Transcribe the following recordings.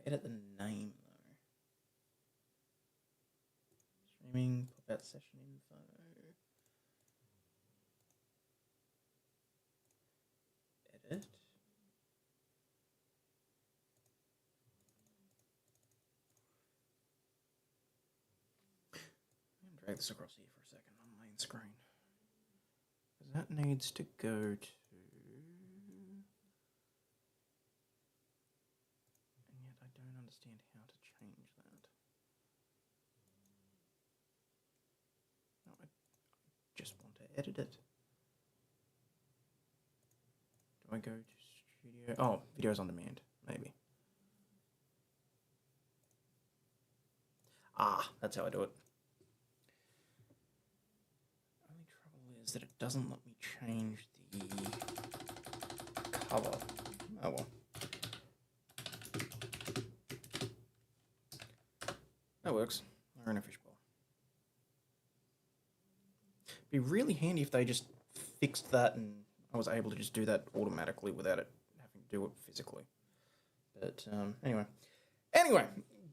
edit the name though. Streaming, pop out session info. Edit. Drag this across here for a second on the main screen. Because that needs to go to... And yet I don't understand how to change that. No, I just want to edit it. Do I go to studio? Oh, videos on demand, maybe. Ah, that's how I do it. Is that it doesn't let me change the cover. Oh well. That works. We're in a fishbowl. Be really handy if they just fixed that and I was able to just do that automatically without it having to do it physically. But anyway.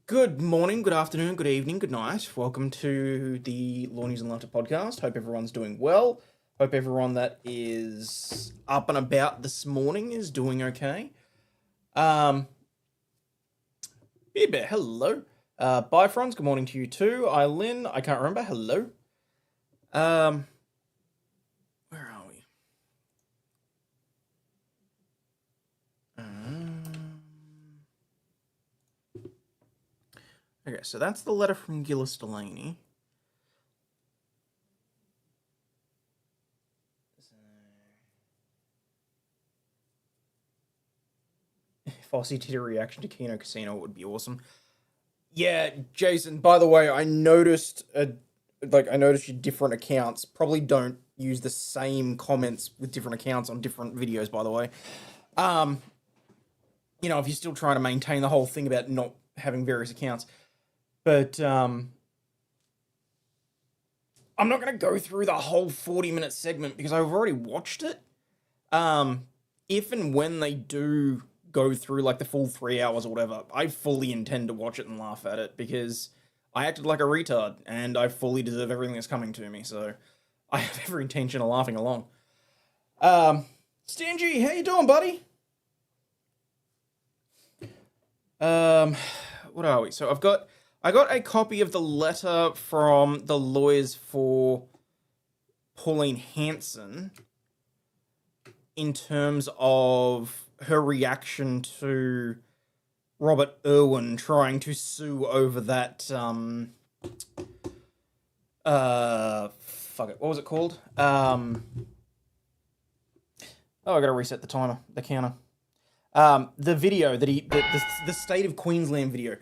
Good morning, good afternoon, good evening, good night. Welcome to the Law News and Laughter podcast. Hope everyone's doing well. Hope everyone that is up and about this morning is doing okay. Beer Bear, hello. Bye, friends. Good morning to you too. Eileen, I can't remember. Hello. Where are we? Okay, so that's the letter from Gillis Delaney. If Aussie did a reaction to Kino Casino, it would be awesome. Yeah, Jason, by the way, I noticed your different accounts. Probably don't use the same comments with different accounts on different videos, by the way. If you're still trying to maintain the whole thing about not having various accounts. But I'm not going to go through the whole 40-minute segment because I've already watched it. If and when they do go through like the full 3 hours or whatever, I fully intend to watch it and laugh at it because I acted like a retard and I fully deserve everything that's coming to me. So I have every intention of laughing along. Stingy, how you doing, buddy? What are we? So I got a copy of the letter from the lawyers for Pauline Hanson in terms of her reaction to Robert Irwin trying to sue over that, what was it called? I gotta reset the timer, the counter. The video that the State of Queensland video.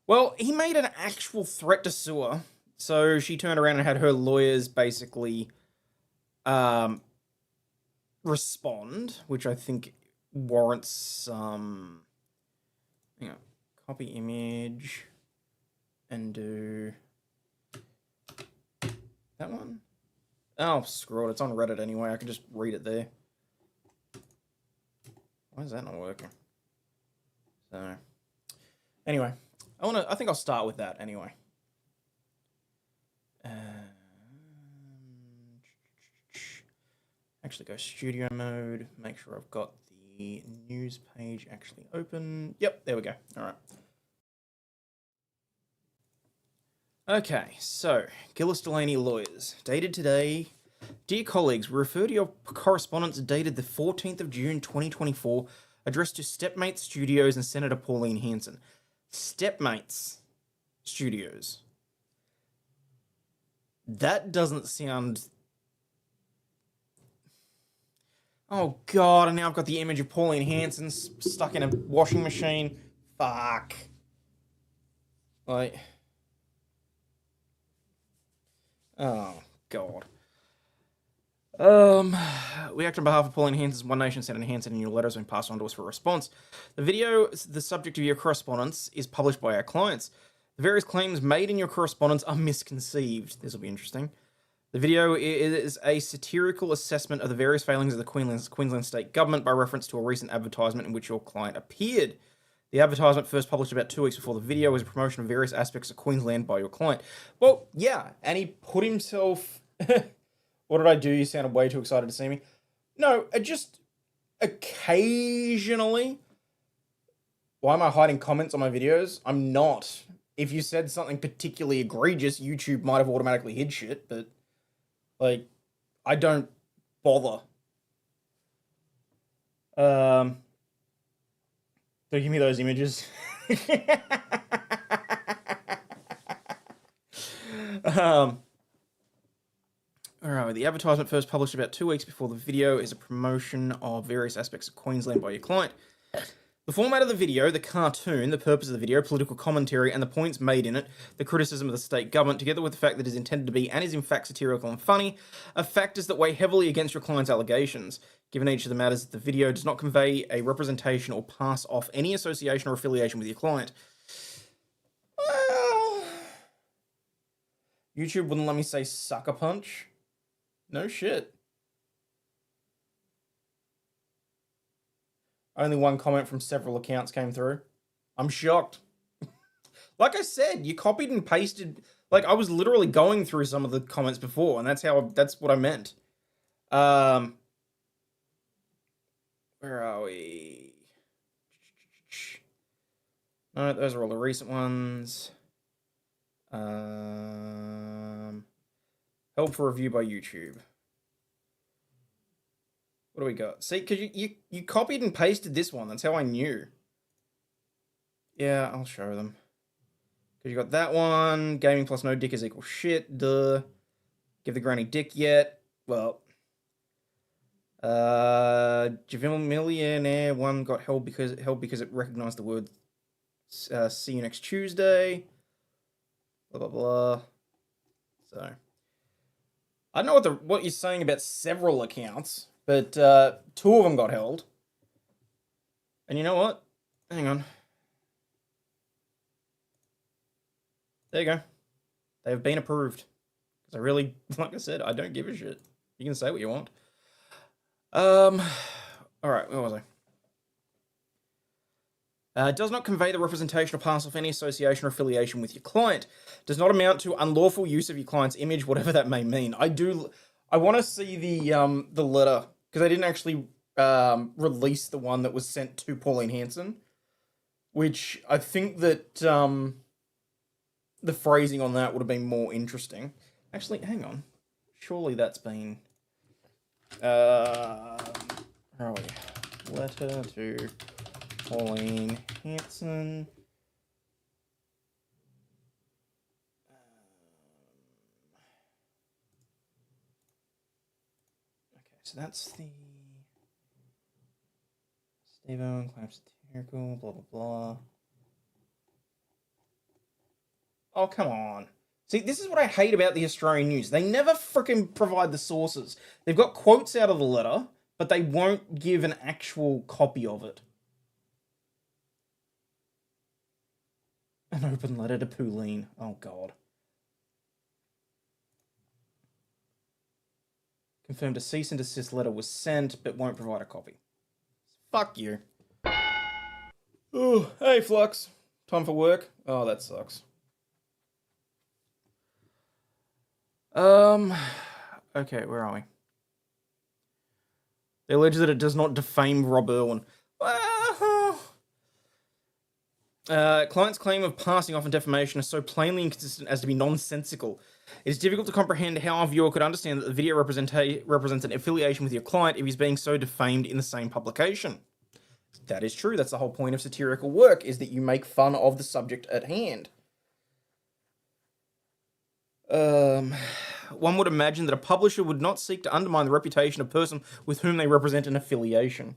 Well, he made an actual threat to sue her, so she turned around and had her lawyers basically respond, which I think warrants some... copy image and do that one. Oh, screw it, it's on Reddit anyway, I can just read it there. Why is that not working? So, anyway. I think I'll start with that anyway. Actually go studio mode, make sure I've got the news page actually open. Yep, there we go. All right. Okay, so Gillis Delaney lawyers, dated today. Dear colleagues, we refer to your correspondence dated the 14th of June 2024, addressed to Stepmates Studios and Senator Pauline Hanson. Stepmates Studios. That doesn't sound... Oh god, and now I've got the image of Pauline Hanson stuck in a washing machine. Fuck. Like... Oh, god. We act on behalf of Pauline Hanson's One Nation, Senator Hanson, and your letter has been passed on to us for response. The video, the subject of your correspondence, is published by our clients. The various claims made in your correspondence are misconceived. This will be interesting. The video is a satirical assessment of the various failings of the Queensland State Government by reference to a recent advertisement in which your client appeared. The advertisement first published about 2 weeks before the video was a promotion of various aspects of Queensland by your client. Well, yeah, and he put himself... What did I do? You sounded way too excited to see me. No, just occasionally... Why am I hiding comments on my videos? I'm not. If you said something particularly egregious, YouTube might have automatically hid shit, but, like, I don't bother. So give me those images. Alright, the advertisement first published about 2 weeks before the video is a promotion of various aspects of Queensland by your client. The format of the video, the cartoon, the purpose of the video, political commentary, and the points made in it, the criticism of the state government, together with the fact that it is intended to be and is in fact satirical and funny, are factors that weigh heavily against your client's allegations. Given each of the matters that the video does not convey a representation or pass off any association or affiliation with your client. Well, YouTube wouldn't let me say sucker punch. No shit. Only one comment from several accounts came through. I'm shocked. Like I said, you copied and pasted. Like, I was literally going through some of the comments before, and that's what I meant. Where are we? No, those are all the recent ones. Help for review by YouTube. What do we got? See, because you copied and pasted this one. That's how I knew. Yeah, I'll show them. Because you got that one. Gaming plus no dick is equal shit. Duh. Give the granny dick yet. Well. Javil Millionaire one got held because it recognized the word see you next Tuesday. Blah, blah, blah. So. I don't know what you're saying about several accounts. But 2 of them got held. And you know what? Hang on. There you go. They've been approved. Because I really, like I said, I don't give a shit. You can say what you want. Alright, where was I? Does not convey the representation or pass off any association or affiliation with your client. Does not amount to unlawful use of your client's image, whatever that may mean. I want to see the letter. Because they didn't actually release the one that was sent to Pauline Hanson, which I think that the phrasing on that would have been more interesting. Actually, hang on. Surely that's been... where are we? Letter to Pauline Hanson. So that's the Steve-O claims satirical, blah, blah, blah. Oh, come on. See, this is what I hate about the Australian news. They never freaking provide the sources. They've got quotes out of the letter, but they won't give an actual copy of it. An open letter to Pauline. Oh, God. Confirmed a cease and desist letter was sent, but won't provide a copy. Fuck you. Oh, hey, Flux. Time for work? Oh, that sucks. Okay, where are we? They allege that it does not defame Rob Irwin. Client's claim of passing off and defamation is so plainly inconsistent as to be nonsensical. It is difficult to comprehend how a viewer could understand that the video represents an affiliation with your client if he's being so defamed in the same publication. That is true. That's the whole point of satirical work, is that you make fun of the subject at hand. One would imagine that a publisher would not seek to undermine the reputation of a person with whom they represent an affiliation.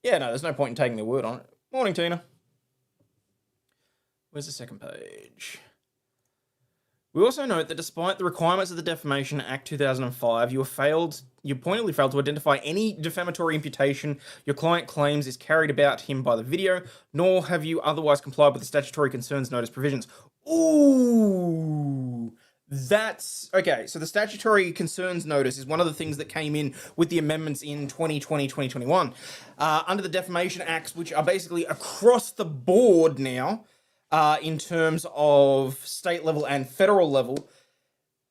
Yeah, no, there's no point in taking their word on it. Morning, Tina. Where's the second page? We also note that despite the requirements of the Defamation Act 2005, you pointedly failed to identify any defamatory imputation your client claims is carried about him by the video, nor have you otherwise complied with the statutory concerns notice provisions. Ooh, That's okay. So the statutory concerns notice is one of the things that came in with the amendments in 2020, 2021 under the Defamation Acts, which are basically across the board now in terms of state level and federal level.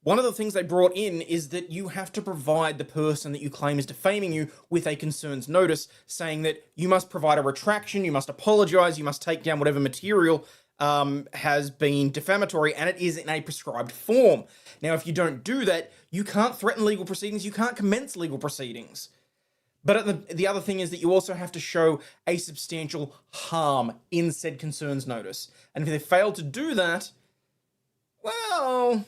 One of the things they brought in is that you have to provide the person that you claim is defaming you with a concerns notice, saying that you must provide a retraction, you must apologize, you must take down whatever material has been defamatory, and it is in a prescribed form. Now, if you don't do that, you can't threaten legal proceedings, you can't commence legal proceedings. But the other thing is that you also have to show a substantial harm in said concerns notice. And if they fail to do that, well,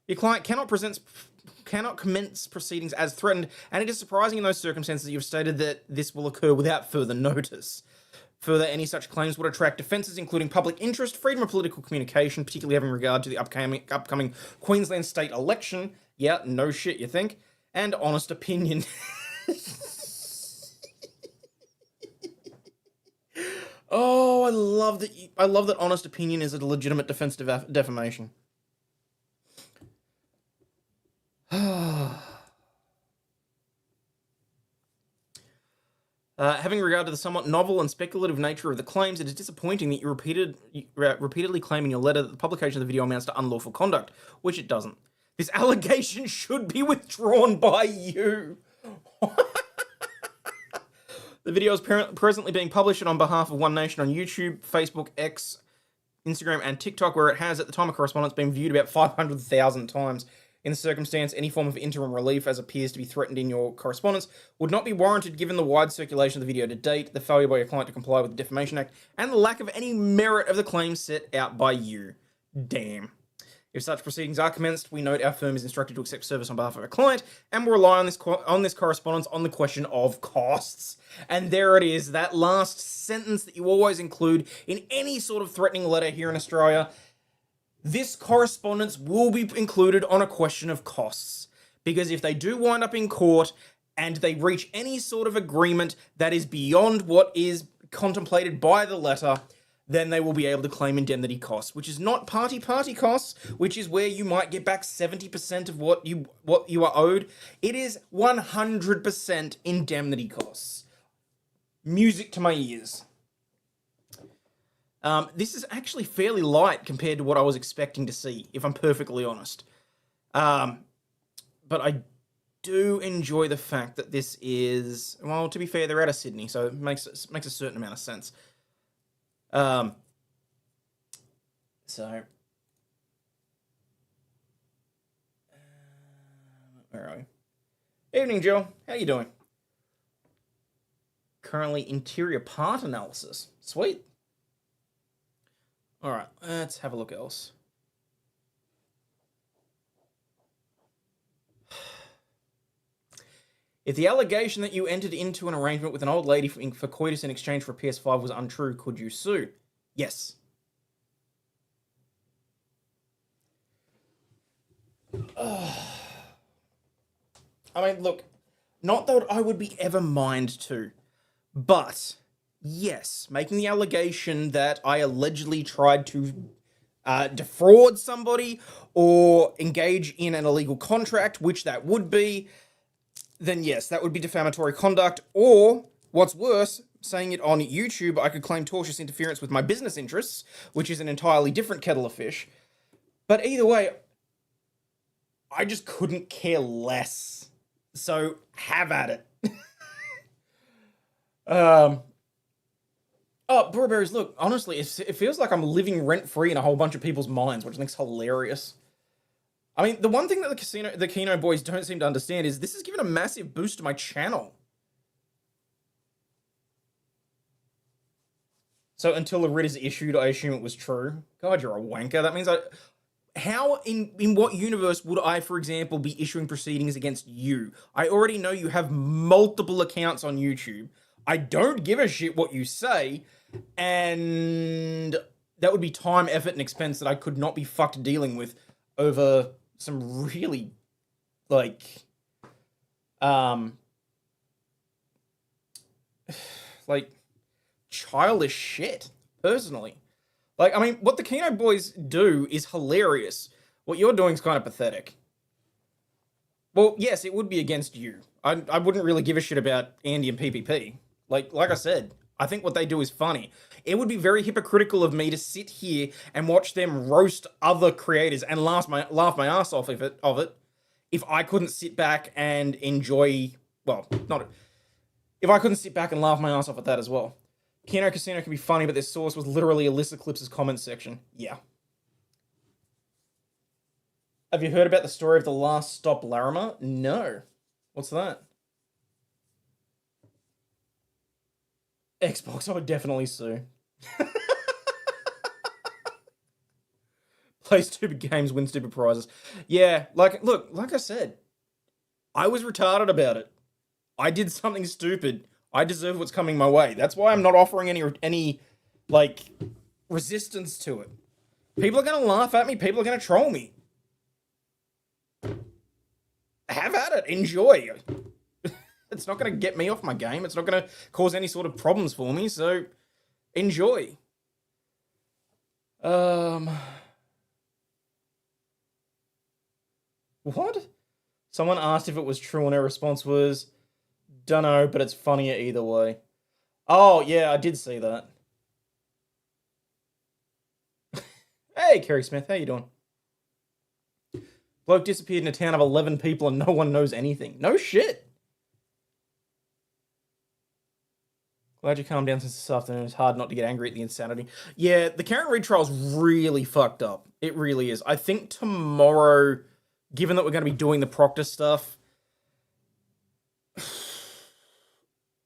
your client cannot commence proceedings as threatened, and it is surprising in those circumstances that you've stated that this will occur without further notice. Further, any such claims would attract defences including public interest, freedom of political communication, particularly having regard to the upcoming Queensland state election. Yeah, no shit, you think? And honest opinion. Oh, I love that honest opinion is a legitimate defense to defamation. Having regard to the somewhat novel and speculative nature of the claims, it is disappointing that you repeatedly claim in your letter that the publication of the video amounts to unlawful conduct, which it doesn't. This allegation should be withdrawn by you. The video is presently being published on behalf of One Nation on YouTube, Facebook, X, Instagram, and TikTok, where it has, at the time of correspondence, been viewed about 500,000 times. In the circumstance, any form of interim relief, as appears to be threatened in your correspondence, would not be warranted given the wide circulation of the video to date, the failure by your client to comply with the Defamation Act, and the lack of any merit of the claims set out by you. Damn. If such proceedings are commenced, we note our firm is instructed to accept service on behalf of our client, and will rely on this correspondence on the question of costs. And there it is, that last sentence that you always include in any sort of threatening letter here in Australia. This correspondence will be included on a question of costs, because if they do wind up in court and they reach any sort of agreement that is beyond what is contemplated by the letter, then they will be able to claim indemnity costs, which is not party costs, which is where you might get back 70% of what you are owed. It is 100% indemnity costs. Music to my ears. This is actually fairly light compared to what I was expecting to see, if I'm perfectly honest. But I do enjoy the fact that this is, well, to be fair, they're out of Sydney, so it makes a certain amount of sense. Where are we? Evening, Joe. How you doing? Currently interior part analysis. Sweet. All right, let's have a look else. If the allegation that you entered into an arrangement with an old lady for coitus in exchange for a PS5 was untrue, could you sue? Yes. I mean, look, not that I would be ever mind to, but yes, making the allegation that I allegedly tried to defraud somebody or engage in an illegal contract, which that would be, then yes, that would be defamatory conduct. Or, what's worse, saying it on YouTube, I could claim tortious interference with my business interests, which is an entirely different kettle of fish. But either way, I just couldn't care less. So, have at it. Oh, Burberries, look, honestly, it feels like I'm living rent-free in a whole bunch of people's minds, which I think's hilarious. I mean, the one thing that the Kino boys don't seem to understand is this has given a massive boost to my channel. So until a writ is issued, I assume it was true. God, you're a wanker. That means how, in what universe would I, for example, be issuing proceedings against you? I already know you have multiple accounts on YouTube. I don't give a shit what you say, and that would be time, effort, and expense that I could not be fucked dealing with over some really, like, childish shit, personally. Like, I mean, what the Kino boys do is hilarious. What you're doing is kind of pathetic. Well, yes, it would be against you. I wouldn't really give a shit about Andy and PPP. Like I said, I think what they do is funny. It would be very hypocritical of me to sit here and watch them roast other creators and laugh my ass off of it if I couldn't sit back and enjoy. Well, not if I couldn't sit back and laugh my ass off at that as well. Kino Casino can be funny, but their source was literally Alyssa Clips' comment section. Yeah. Have you heard about the story of the Last Stop Larimer? No. What's that? Xbox, I would definitely sue. Play stupid games, win stupid prizes. Yeah, look, like I said, I was retarded about it. I did something stupid. I deserve what's coming my way. That's why I'm not offering any resistance to it. People are going to laugh at me. People are going to troll me. Have at it. Enjoy. It's not going to get me off my game. It's not going to cause any sort of problems for me. So, enjoy. What? Someone asked if it was true and her response was, dunno, but it's funnier either way. Oh, yeah, I did see that. Hey, Kerry Smith, how you doing? Bloke disappeared in a town of 11 people and no one knows anything. No shit. Glad you calmed down since this afternoon. It's hard not to get angry at the insanity. Yeah, the Karen Reid trial's really fucked up. It really is. I think tomorrow, given that we're going to be doing the Proctor stuff,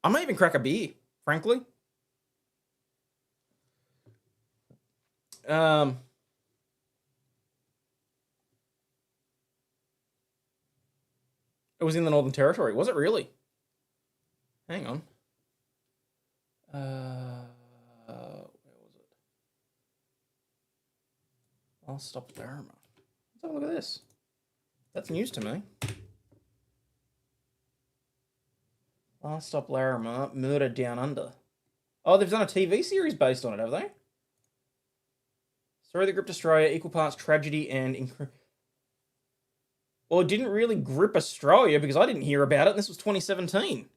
I might even crack a beer, frankly. It was in the Northern Territory. Was it really? Hang on. Where was it? Last Stop Larimer. Let's have a look at this. That's news to me. Last Stop Larimer, Murder Down Under. Oh, they've done a TV series based on it, have they? Story that gripped Australia, equal parts tragedy and... Well, it didn't really grip Australia because I didn't hear about it, and this was 2017.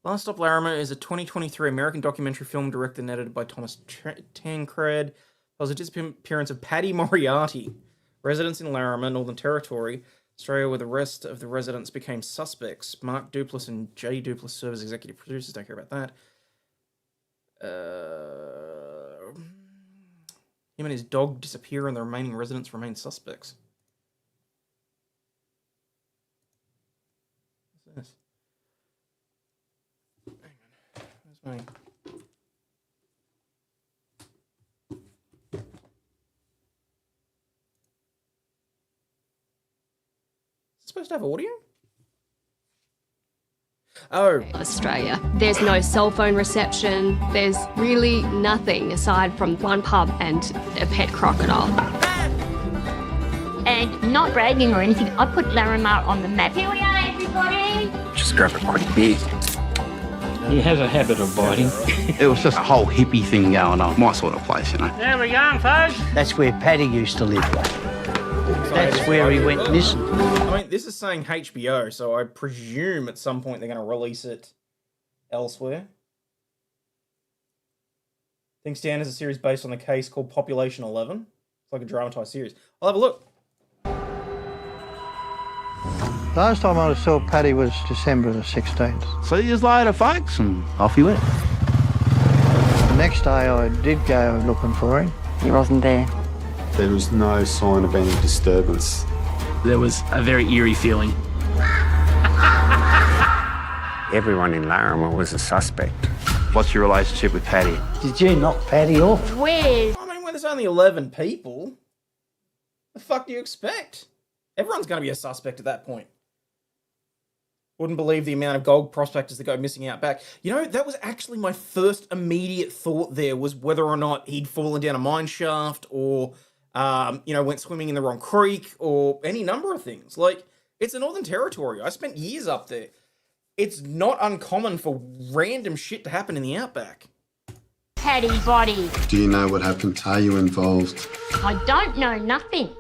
Last Stop Larimer is a 2023 American documentary film directed and edited by Thomas Tancred. There was a disappearance of Paddy Moriarty, residents in Larimer, Northern Territory, Australia, where the rest of the residents became suspects. Mark Duplass and Jay Duplass serve as executive producers. Don't care about that. Him and his dog disappear and the remaining residents remain suspects. What's this? Hang on. Where's my... Supposed to have audio? Oh. Australia. There's no cell phone reception. There's really nothing aside from one pub and a pet crocodile. And not bragging or anything, I put Larimer on the map. Here we are, everybody. Just grab a quick beer. He has a habit of biting. It was just a whole hippie thing going on. My sort of place, you know. There we go, folks. That's where Paddy used to live. That's where he went missing. I mean, this is saying HBO, so I presume at some point they're going to release it elsewhere. Things Stand is a series based on the case called Population 11. It's like a dramatised series. I'll have a look. Last time I saw Paddy was December the 16th. 3 years later, folks, and off he went. The next day I did go looking for him. He wasn't there. There was no sign of any disturbance. There was a very eerie feeling. Everyone in Larimer was a suspect. What's your relationship with Paddy? Did you knock Paddy off? Where? I mean, when there's only 11 people, the fuck do you expect? Everyone's going to be a suspect at that point. Wouldn't believe the amount of gold prospectors that go missing out back. You know, that was actually my first immediate thought there, was whether or not he'd fallen down a mine shaft or, went swimming in the wrong creek or any number of things. Like, it's the Northern Territory. I spent years up there. It's not uncommon for random shit to happen in the outback. Paddy body. Do you know what happened? Are you involved? I don't know nothing.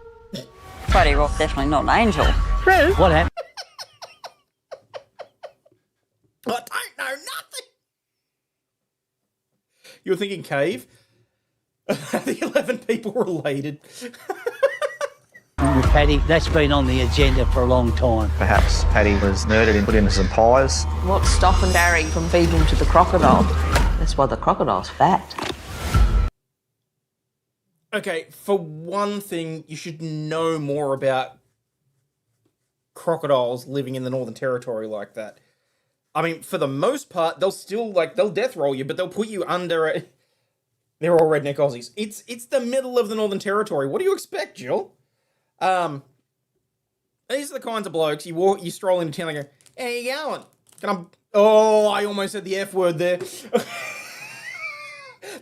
Friday Rock definitely not an angel. What happened? I don't know nothing. You were thinking cave? The 11 people related. With Paddy, that's been on the agenda for a long time. Perhaps Paddy was murdered and put into some pies. What's stopping Barry from feeding him to the crocodile? That's why the crocodile's fat. Okay, for one thing, you should know more about crocodiles living in the Northern Territory like that. I mean, for the most part, they'll death roll you, but they'll put you under a... They're all redneck Aussies. It's the middle of the Northern Territory. What do you expect, Jill? These are the kinds of blokes you stroll into town and go, "How you going? I almost said the F word there."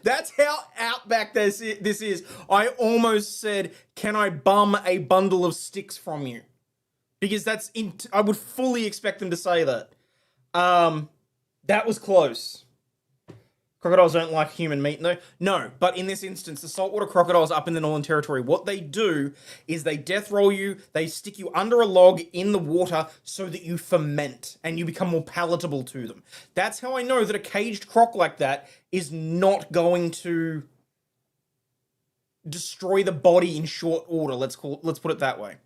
That's how outback this is. I almost said, "Can I bum a bundle of sticks from you?" Because I would fully expect them to say that. That was close. Crocodiles don't like human meat, though. No, but in this instance, the saltwater crocodiles up in the Northern Territory, what they do is they death roll you, they stick you under a log in the water so that you ferment and you become more palatable to them. That's how I know that a caged croc like that is not going to destroy the body in short order. Let's put it that way.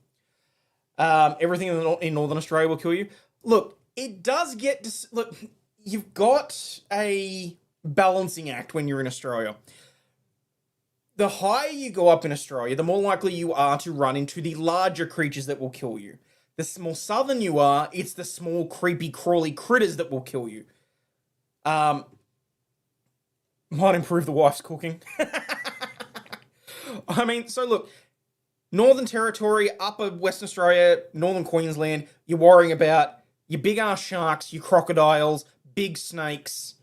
Everything in Northern Australia will kill you. Look, it does get... Look, you've got a balancing act when you're in Australia. The higher you go up in Australia, the more likely you are to run into the larger creatures that will kill you. The more southern you are, it's the small, creepy, crawly critters that will kill you. Might improve the wife's cooking. I mean, so look, Northern Territory, Upper Western Australia, Northern Queensland, you're worrying about your big-ass sharks, your crocodiles, big snakes,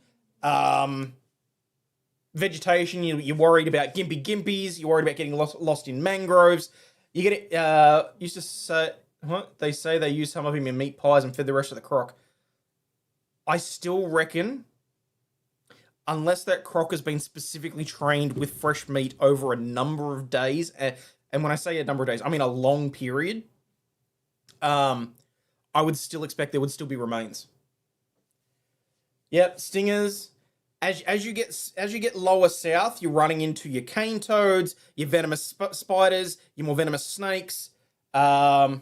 vegetation, you're worried about gimpies, you're worried about getting lost in mangroves. You get it, used to say, they say they use some of him in meat pies and fed the rest of the croc. I still reckon, unless that croc has been specifically trained with fresh meat over a number of days, and when I say a number of days, I mean a long period, I would still expect there would still be remains. Yep, stingers. As you get lower south, you're running into your cane toads, your venomous spiders, your more venomous snakes, gimpy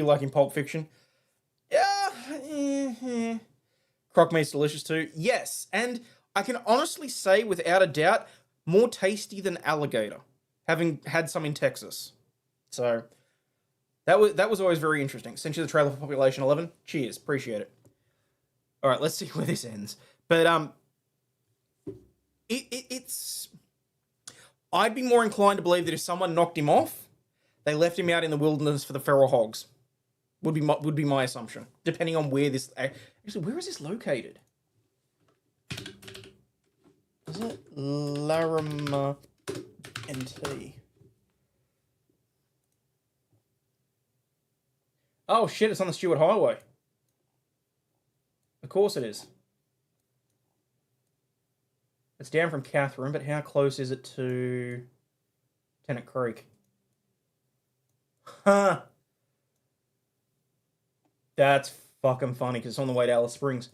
like in Pulp Fiction. Yeah, croc meat's delicious too. Yes, and I can honestly say without a doubt, more tasty than alligator, having had some in Texas. So that was always very interesting. Sent you the trailer for Population 11. Cheers, appreciate it. All right, let's see where this ends. But it's. I'd be more inclined to believe that if someone knocked him off, they left him out in the wilderness for the feral hogs. Would be my assumption, depending on where this. Actually, where is this located? Is it Larimer NT? Oh shit! It's on the Stewart Highway. Of course it is. It's down from Catherine, but how close is it to Tennant Creek? Huh. That's fucking funny, because it's on the way to Alice Springs.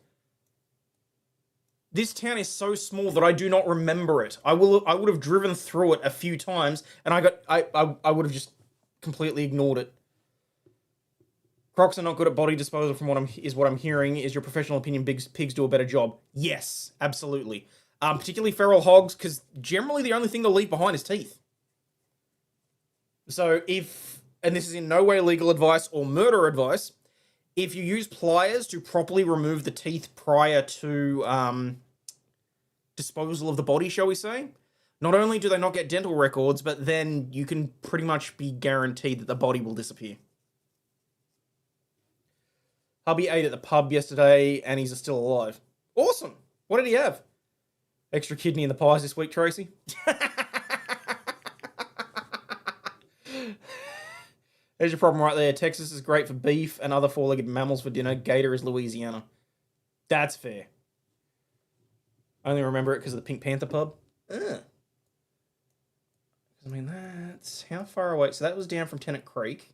This town is so small that I do not remember it. I would have driven through it a few times, and I would have just completely ignored it. Crocs are not good at body disposal from what I'm hearing. Is your professional opinion pigs do a better job? Yes, absolutely. Particularly feral hogs, because generally the only thing they'll leave behind is teeth. So and this is in no way legal advice or murder advice, if you use pliers to properly remove the teeth prior to disposal of the body, shall we say, not only do they not get dental records, but then you can pretty much be guaranteed that the body will disappear. Hubby ate at the pub yesterday and he's still alive. Awesome. What did he have? Extra kidney in the pies this week, Tracy? There's your problem right there. Texas is great for beef and other four-legged mammals for dinner. Gator is Louisiana. That's fair. I only remember it because of the Pink Panther pub. Ugh. I mean, that's... How far away? So that was down from Tennant Creek.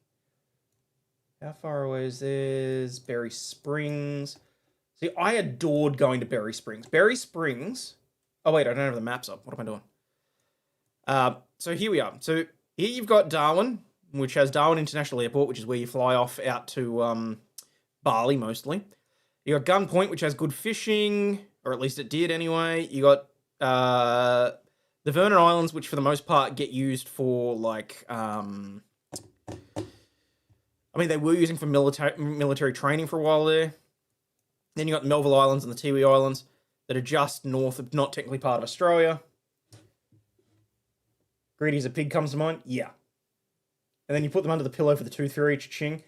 How far away is this? Berry Springs. See, I adored going to Berry Springs. Berry Springs... Oh, wait, I don't have the maps up. What am I doing? So here we are. So here you've got Darwin, which has Darwin International Airport, which is where you fly off out to Bali, mostly. You got Gun Point, which has good fishing, or at least it did anyway. You got the Vernon Islands, which for the most part get used for, like... I mean, they were using for military training for a while there. Then you got the Melville Islands and the Tiwi Islands that are just north of, not technically part of Australia. Greedy as a pig comes to mind? Yeah. And then you put them under the pillow for the tooth fairy, cha-ching.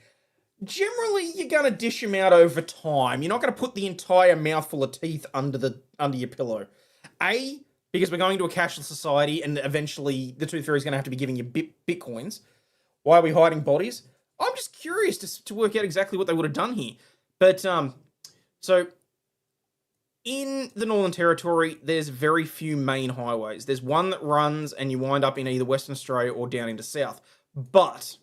Generally, you're going to dish them out over time. You're not going to put the entire mouthful of teeth under your pillow. A, because we're going to a cashless society and eventually the tooth fairy is going to have to be giving you bitcoins. Why are we hiding bodies? I'm just curious to work out exactly what they would have done here. But, so, in the Northern Territory, there's very few main highways. There's one that runs and you wind up in either Western Australia or down into South. But,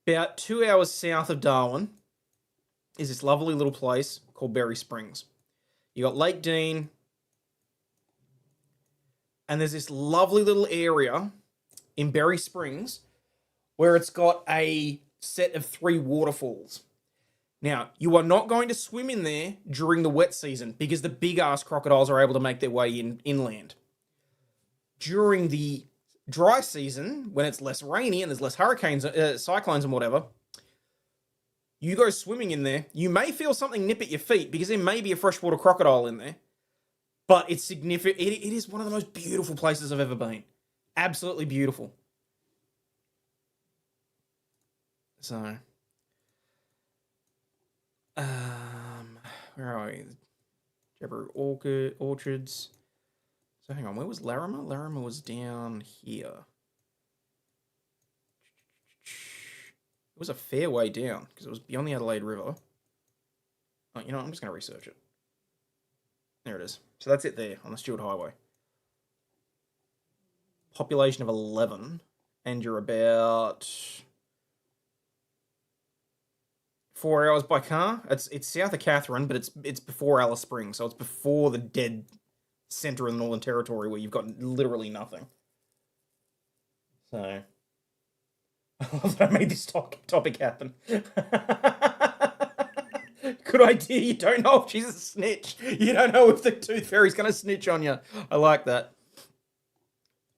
about 2 hours south of Darwin is this lovely little place called Berry Springs. You got Lake Dean, and there's this lovely little area in Berry Springs where it's got a set of 3 waterfalls. Now, you are not going to swim in there during the wet season because the big-ass crocodiles are able to make their way inland. During the dry season, when it's less rainy and there's less hurricanes, cyclones and whatever, you go swimming in there. You may feel something nip at your feet because there may be a freshwater crocodile in there, but it's significant. It is one of the most beautiful places I've ever been. Absolutely beautiful. So, where are we? Jabberoo Orchards. So hang on, where was Larimer? Larimer was down here. It was a fair way down because it was beyond the Adelaide River. Oh, you know what? I'm just going to research it. There it is. So that's it there on the Stewart Highway. Population of 11, and you're about 4 hours by car. It's south of Katherine, but it's before Alice Springs, so it's before the dead center of the Northern Territory where you've got literally nothing. So, I love that I made this topic happen. Good idea. You don't know if she's a snitch. You don't know if the tooth fairy's going to snitch on you. I like that.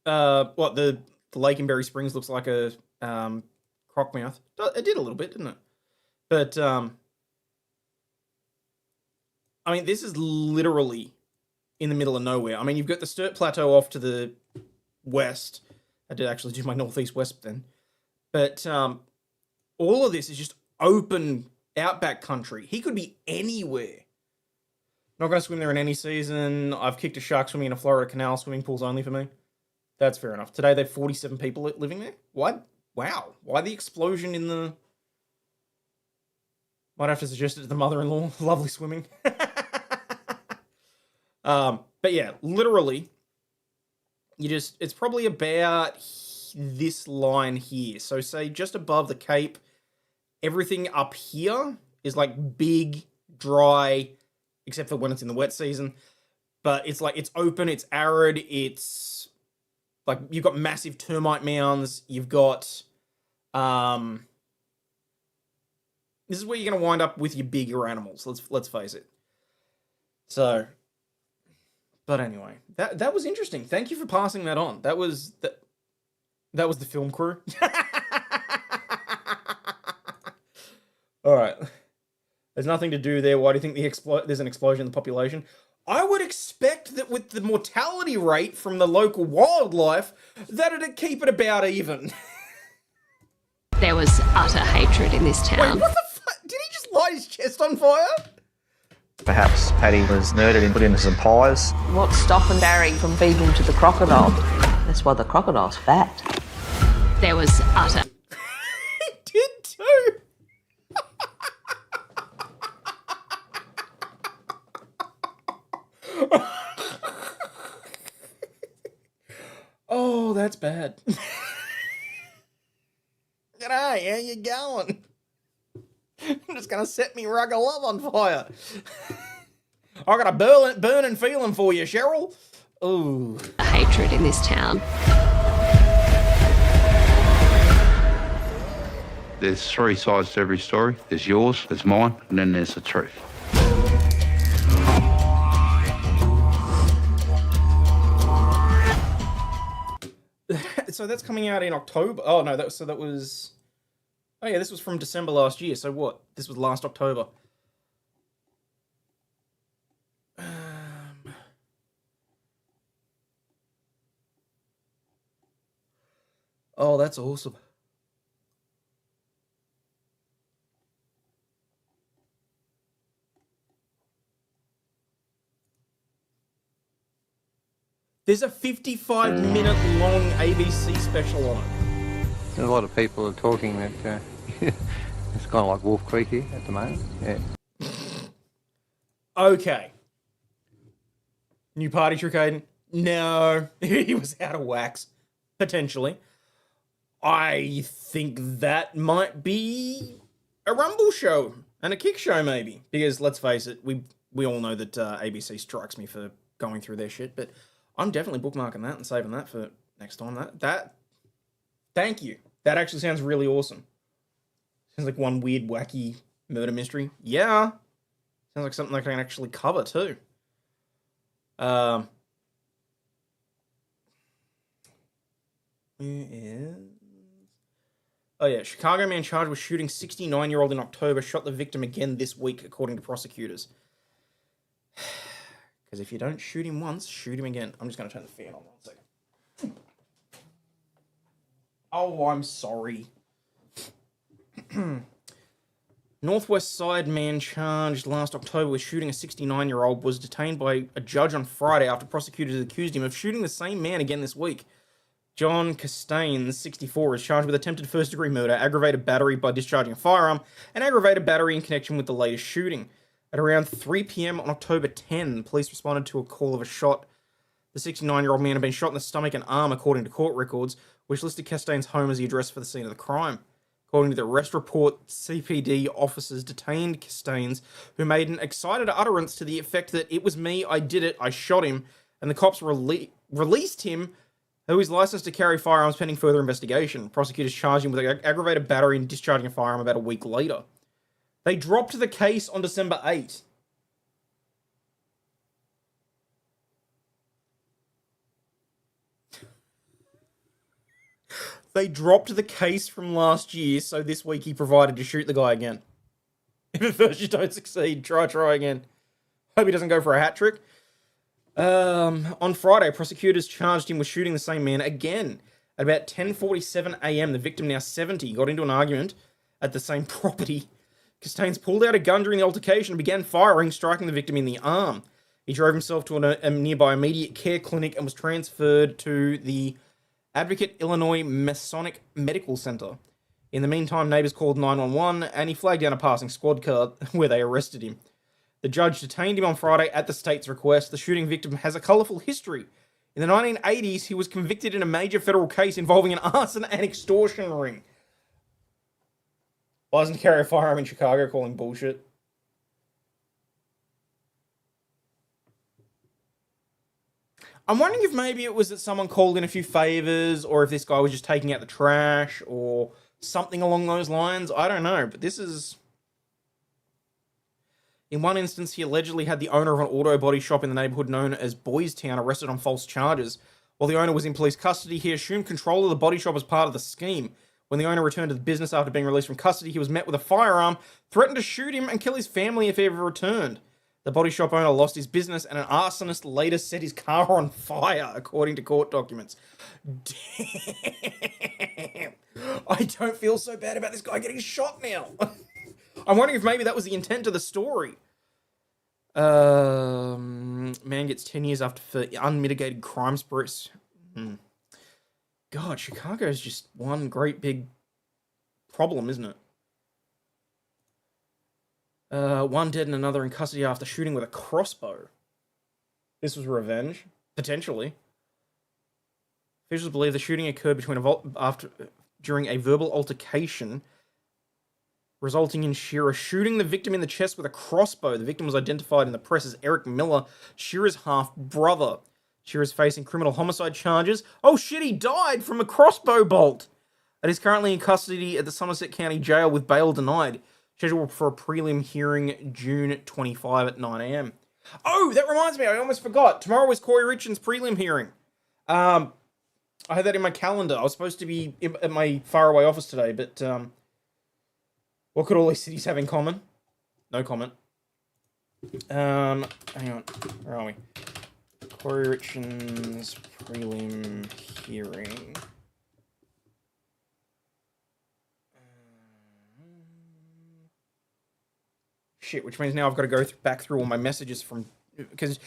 What, the lake in Berry Springs looks like a crockmouth. It did a little bit, didn't it? But, I mean, this is literally in the middle of nowhere. I mean, you've got the Sturt Plateau off to the west. I did actually do my northeast-west then. But all of this is just open outback country. He could be anywhere. Not going to swim there in any season. I've kicked a shark swimming in a Florida canal. Swimming pool's only for me. That's fair enough. Today, they have 47 people living there. Why? Wow. Why the explosion in the... Might have to suggest it to the mother-in-law. Lovely swimming. But yeah, literally, it's probably about this line here. So say just above the Cape, everything up here is like big, dry, except for when it's in the wet season. But it's like, it's open, it's arid, it's like, you've got massive termite mounds, you've got, this is where you're going to wind up with your bigger animals. Let's face it. So, but anyway, that was interesting. Thank you for passing that on. That was the film crew. All right. There's nothing to do there. Why do you think there's an explosion in the population? I would expect that with the mortality rate from the local wildlife, that it'd keep it about even. There was utter hatred in this town. Wait, what the fuck? Did he just light his chest on fire? Perhaps Paddy was murdered and put into some pies. What's stopping Barry from feeding him to the crocodile? That's why the crocodile's fat. There was utter... He did too! G'day, how you going? I'm just gonna set me rug of love on fire. I got a burning feeling for you, Cheryl. Ooh. Hatred in this town. There's three sides to every story. There's yours, there's mine, and then there's the truth. So that's coming out in October. Oh no, that was. Oh yeah, this was from December last year. So what? This was last October. Oh, that's awesome. There's a 55-minute long ABC special on it. A lot of people are talking that it's kind of like Wolf Creek here at the moment. Yeah. Okay. New party trick, Aiden? No, he was out of wax. Potentially. I think that might be a Rumble show and a Kick show, maybe. Because, let's face it, we all know that ABC strikes me for going through their shit, but I'm definitely bookmarking that and saving that for next time. Thank you. That actually sounds really awesome. Sounds like one weird, wacky murder mystery. Yeah. Sounds like something I can actually cover, too. Where is... Oh yeah, Chicago man charged with shooting 69-year-old in October shot the victim again this week, according to prosecutors. Because if you don't shoot him once, shoot him again. I'm just going to turn the fan on 1 second. Oh, I'm sorry. Northwest Side man charged last October with shooting a 69-year-old was detained by a judge on Friday after prosecutors accused him of shooting the same man again this week. John Castains, 64, is charged with attempted first-degree murder, aggravated battery by discharging a firearm, and aggravated battery in connection with the latest shooting. At around 3 p.m. on October 10, police responded to a call of a shot. The 69-year-old man had been shot in the stomach and arm, according to court records, which listed Castains' home as the address for the scene of the crime. According to the arrest report, CPD officers detained Castains, who made an excited utterance to the effect that "it was me, I did it, I shot him," and the cops released him, who is licensed to carry firearms pending further investigation. Prosecutors charged him with aggravated battery and discharging a firearm about a week later. They dropped the case on December 8. They dropped the case from last year, so this week he provided to shoot the guy again. If at first you don't succeed, try again. Hope he doesn't go for a hat trick. On Friday, prosecutors charged him with shooting the same man again. At about 10:47 a.m., the victim, now 70, got into an argument at the same property. Castains pulled out a gun during the altercation and began firing, striking the victim in the arm. He drove himself to a nearby immediate care clinic and was transferred to the Advocate Illinois Masonic Medical Center. In the meantime, neighbors called 911 and he flagged down a passing squad car where they arrested him. The judge detained him on Friday at the state's request. The shooting victim has a colourful history. In the 1980s, he was convicted in a major federal case involving an arson and extortion ring. Why doesn't he carry a firearm in Chicago, calling bullshit? I'm wondering if maybe it was that someone called in a few favours, or if this guy was just taking out the trash, or something along those lines. I don't know, but this is... In one instance, he allegedly had the owner of an auto body shop in the neighbourhood known as Boys Town arrested on false charges. While the owner was in police custody, he assumed control of the body shop as part of the scheme. When the owner returned to the business after being released from custody, he was met with a firearm, threatened to shoot him and kill his family if he ever returned. The body shop owner lost his business, and an arsonist later set his car on fire, according to court documents. Damn. I don't feel so bad about this guy getting shot now. I'm wondering if maybe that was the intent of the story. Man gets 10 years after for unmitigated crime sprees. God, Chicago is just one great big problem, isn't it? One dead and another in custody after shooting with a crossbow. This was revenge, potentially. Officials believe the shooting occurred between during a verbal altercation, resulting in Shearer shooting the victim in the chest with a crossbow. The victim was identified in the press as Eric Miller, Shearer's half-brother. Shearer's facing criminal homicide charges. Oh shit, he died from a crossbow bolt! And is currently in custody at the Somerset County Jail with bail denied. Scheduled for a prelim hearing June 25 at 9 a.m. Oh, that reminds me, I almost forgot. Tomorrow is Corey Richards' prelim hearing. I had that in my calendar. I was supposed to be at my faraway office today, but what could all these cities have in common? No comment. Hang on. Where are we? Corey Richards' prelim hearing. Shit, which means now I've got to go back through all my messages from... Because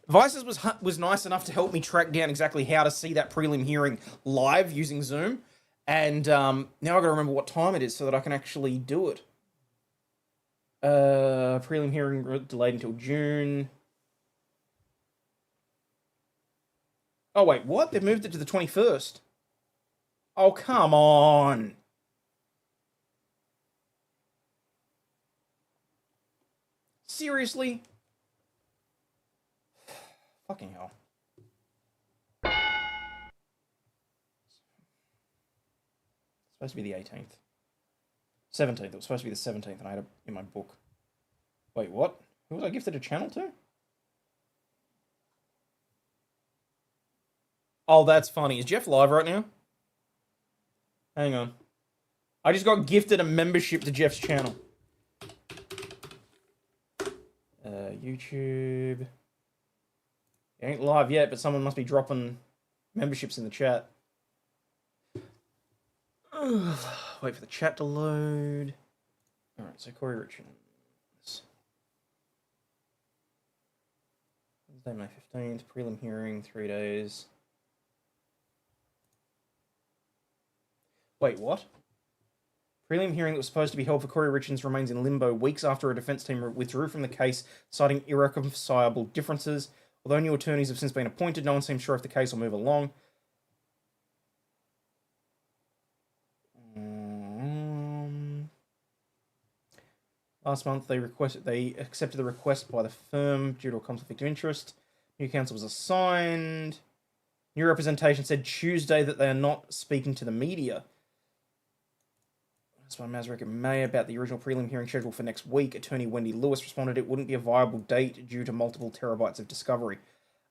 Vices was nice enough to help me track down exactly how to see that prelim hearing live using Zoom. And now I've got to remember what time it is so that I can actually do it. Prelim hearing delayed until June. Oh, wait, what? They've moved it to the 21st. Oh, come on. Seriously? Fucking hell. It's supposed to be the 18th. 17th. It was supposed to be the 17th, and I had it in my book. Wait, what? Who was I gifted a channel to? Oh, that's funny. Is Jeff live right now? Hang on. I just got gifted a membership to Jeff's channel. YouTube. It ain't live yet, but someone must be dropping memberships in the chat. Wait for the chat to load. Alright, so Corey Richards. Wednesday, May 15th. Prelim hearing, 3 days. Wait, what? Prelim hearing that was supposed to be held for Corey Richards remains in limbo weeks after a defence team withdrew from the case, citing irreconcilable differences. Although new attorneys have since been appointed, no one seems sure if the case will move along. Last month, they accepted the request by the firm due to a conflict of interest. New counsel was assigned. New representation said Tuesday that they are not speaking to the media. That's by Mazurek and May about the original prelim hearing scheduled for next week. Attorney Wendy Lewis responded it wouldn't be a viable date due to multiple terabytes of discovery.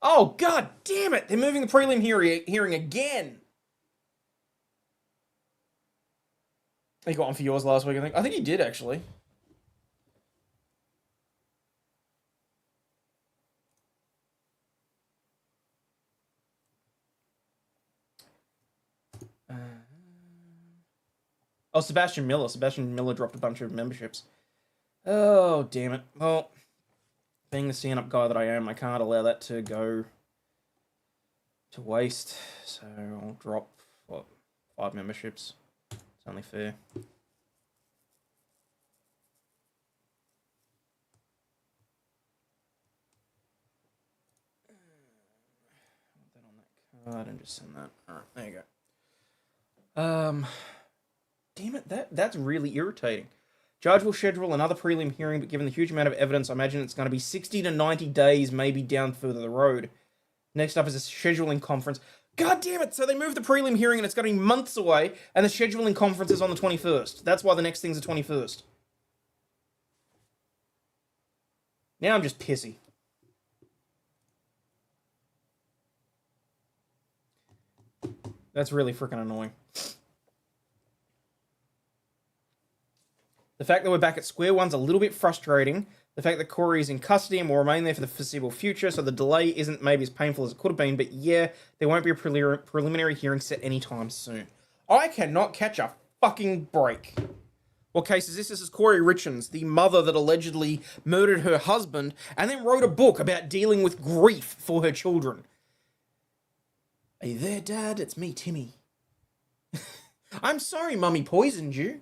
Oh, god damn it! They're moving the prelim hearing again! He got one for yours last week, I think. I think he did, actually. Oh, Sebastian Miller. Sebastian Miller dropped a bunch of memberships. Oh, damn it. Well, being the stand-up guy that I am, I can't allow that to go to waste. So I'll drop, what, 5 memberships. It's only fair. Put that on that card and just send that. Alright, there you go. Damn it, that's really irritating. Judge will schedule another prelim hearing, but given the huge amount of evidence, I imagine it's going to be 60 to 90 days, maybe down further the road. Next up is a scheduling conference. God damn it, so they moved the prelim hearing and it's going to be months away, and the scheduling conference is on the 21st. That's why the next thing's the 21st. Now I'm just pissy. That's really freaking annoying. The fact that we're back at square one's a little bit frustrating. The fact that Corey is in custody and will remain there for the foreseeable future, so the delay isn't maybe as painful as it could have been, but yeah, there won't be a preliminary hearing set anytime soon. I cannot catch a fucking break. What case is this? This is Corey Richards, the mother that allegedly murdered her husband and then wrote a book about dealing with grief for her children. Are you there, Dad? It's me, Timmy. I'm sorry Mummy poisoned you,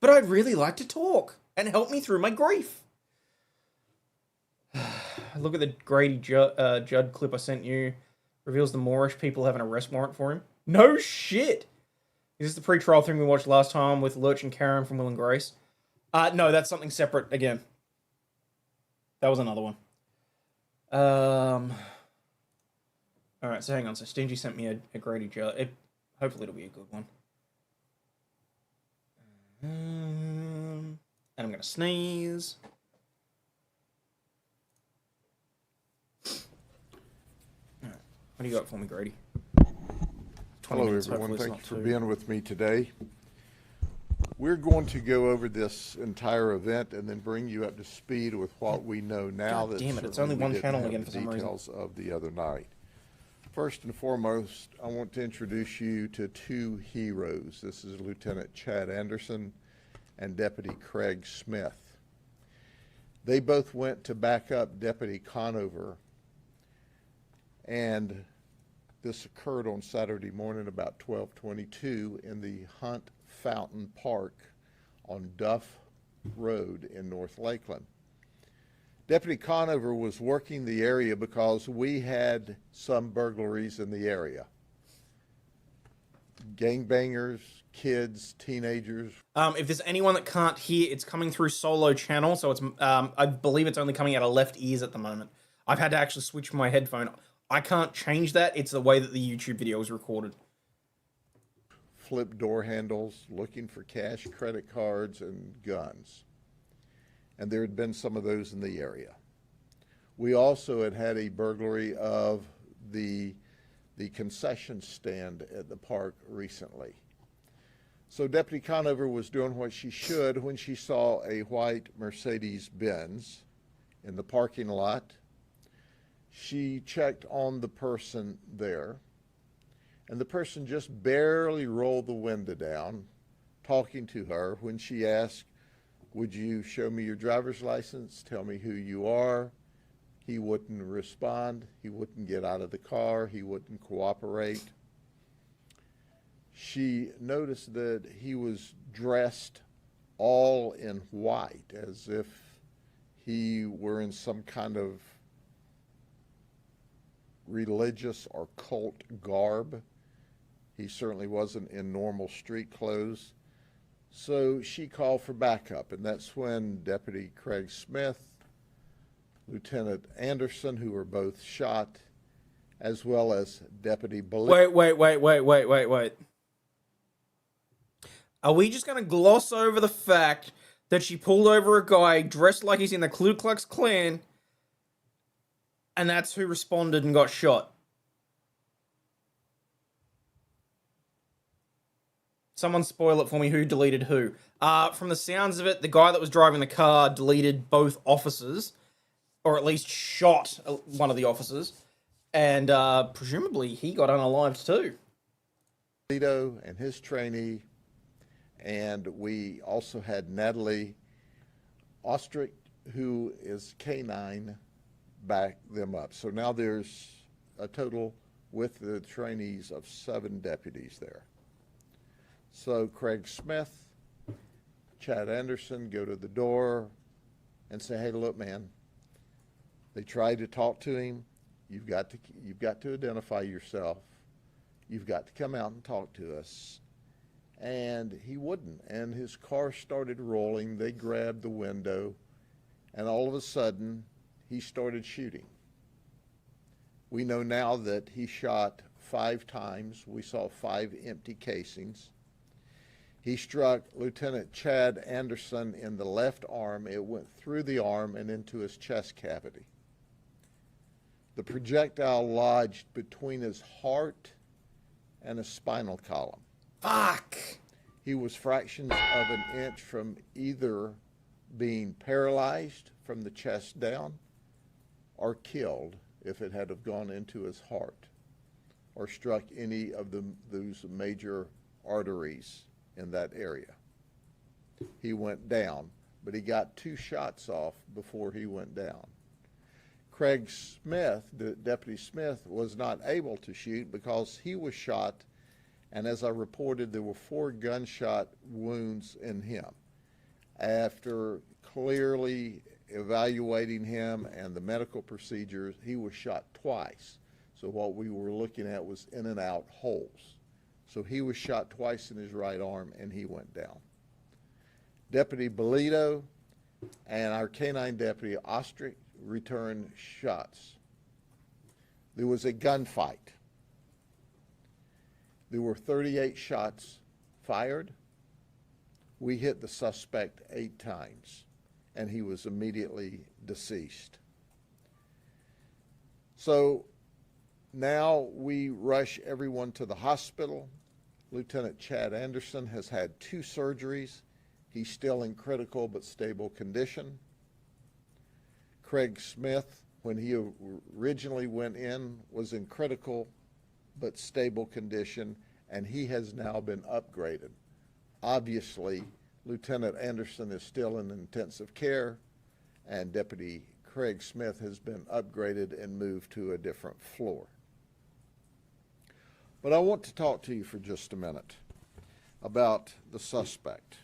but I'd really like to talk and help me through my grief. Look at the Grady Judd clip I sent you. Reveals the Moorish people have an arrest warrant for him. No shit. Is this the pre-trial thing we watched last time with Lurch and Karen from Will and Grace? No, that's something separate again. That was another one. Alright, so hang on. So Stingy sent me a Grady jar. Hopefully it'll be a good one. And I'm going to sneeze. Alright, what do you got for me, Grady? Hello, everyone. Thank you for being with me today. We're going to go over this entire event and then bring you up to speed with what we know now. God damn it, it's only one channel again for some reason. Details of the other night. First and foremost, I want to introduce you to two heroes. This is Lieutenant Chad Anderson and Deputy Craig Smith. They both went to back up Deputy Conover, and this occurred on Saturday morning about 12:22 in the Hunt Fountain Park on Duff Road in North Lakeland. Deputy Conover was working the area because we had some burglaries in the area. Gangbangers, kids, teenagers. If there's anyone that can't hear, it's coming through solo channel, so it's I believe it's only coming out of left ears at the moment. I've had to actually switch my headphone. I can't change that. It's the way that the YouTube video is recorded. Flip door handles, looking for cash, credit cards, and guns. And there had been some of those in the area. We also had a burglary of the concession stand at the park recently. So Deputy Conover was doing what she should when she saw a white Mercedes-Benz in the parking lot. She checked on the person there, and the person just barely rolled the window down, talking to her when she asked, "Would you show me your driver's license? Tell me who you are." He wouldn't respond. He wouldn't get out of the car. He wouldn't cooperate. She noticed that he was dressed all in white, as if he were in some kind of religious or cult garb. He certainly wasn't in normal street clothes. So she called for backup, and that's when Deputy Craig Smith, Lieutenant Anderson, who were both shot, as well as Deputy Wait. Are we just going to gloss over the fact that she pulled over a guy dressed like he's in the Ku Klux Klan, and that's who responded and got shot? Someone spoil it for me. Who deleted who? From the sounds of it, the guy that was driving the car deleted both officers, or at least shot one of the officers, and presumably he got unalived too. Lito and his trainee, and we also had Natalie Ostrich, who is K9, back them up. So now there's a total with the trainees of 7 deputies there. So Craig Smith, Chad Anderson go to the door and say, "Hey, look, man." They tried to talk to him. You've got to identify yourself. You've got to come out and talk to us. And he wouldn't. And his car started rolling. They grabbed the window, and all of a sudden, he started shooting. We know now that he shot 5 times. We saw 5 empty casings. He struck Lieutenant Chad Anderson in the left arm. It went through the arm and into his chest cavity. The projectile lodged between his heart and his spinal column. Fuck! He was fractions of an inch from either being paralyzed from the chest down or killed if it had have gone into his heart or struck any of those major arteries in that area. He went down, but he got 2 shots off before he went down. Craig Smith, Deputy Smith, was not able to shoot because he was shot, and as I reported, there were 4 gunshot wounds in him. After clearly evaluating him and the medical procedures, he was shot twice. So what we were looking at was in and out holes. So he was shot twice in his right arm and he went down. Deputy Bolito and our canine deputy Ostrich returned shots. There was a gunfight. There were 38 shots fired. We hit the suspect 8 times, and he was immediately deceased. So now we rush everyone to the hospital. Lieutenant Chad Anderson has had 2 surgeries. He's still in critical but stable condition. Craig Smith, when he originally went in, was in critical but stable condition, and he has now been upgraded. Obviously, Lieutenant Anderson is still in intensive care, and Deputy Craig Smith has been upgraded and moved to a different floor. But I want to talk to you for just a minute about the suspect.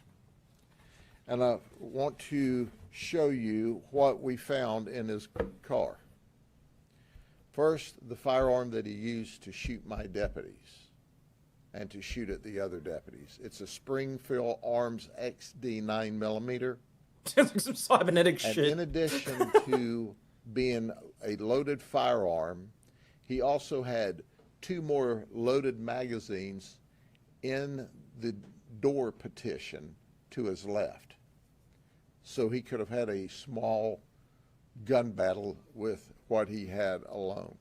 And I want to show you what we found in his car. First, the firearm that he used to shoot my deputies and to shoot at the other deputies. It's a Springfield Arms XD 9mm. Sounds like some cybernetic and shit. In addition to being a loaded firearm, he also had 2 more loaded magazines in the door partition to his left. So he could have had a small gun battle with what he had alone.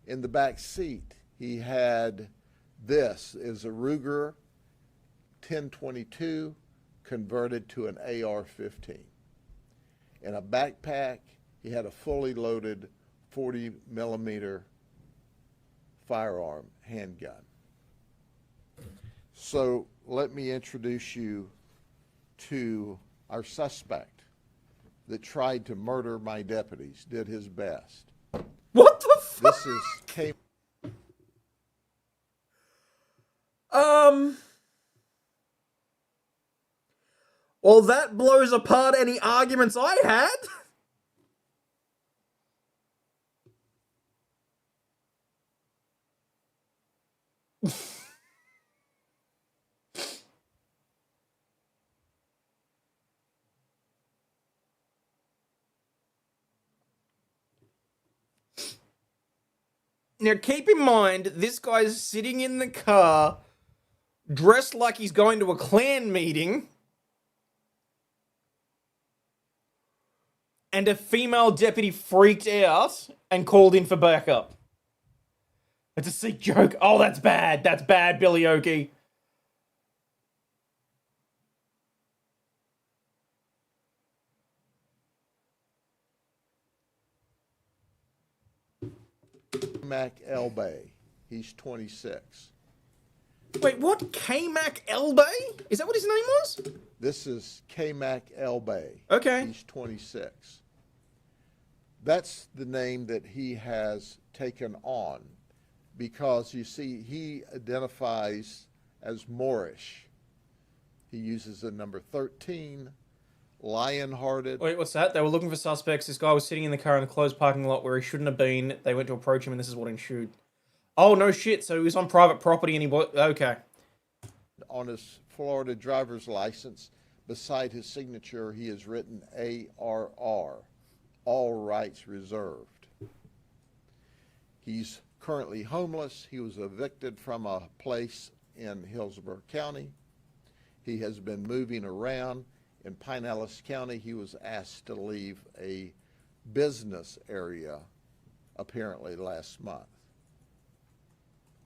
In the back seat, he had this is a Ruger 1022 converted to an AR-15. In a backpack, he had a fully loaded 40mm firearm handgun. So let me introduce you to our suspect that tried to murder my deputies, did his best. What the fuck? This is K. Well, that blows apart any arguments I had. Now, keep in mind, this guy's sitting in the car, dressed like he's going to a Klan meeting, and a female deputy freaked out and called in for backup. It's a sick joke. Oh, that's bad. That's bad, Billy Oakey. Mac Elbay. He's 26. Wait, what? K-Mac Elbay? Is that what his name was? This is K-Mac Elbay. Okay. He's 26. That's the name that he has taken on because, you see, he identifies as Moorish. He uses the number 13, lion-hearted. Wait, what's that? They were looking for suspects. This guy was sitting in the car in a closed parking lot where he shouldn't have been. They went to approach him, and this is what ensued. Oh, no shit. So he was on private property and he was... Okay. On his Florida driver's license, beside his signature, he has written ARR, all rights reserved. He's currently homeless. He was evicted from a place in Hillsborough County. He has been moving around. In Pinellas County, he was asked to leave a business area apparently last month.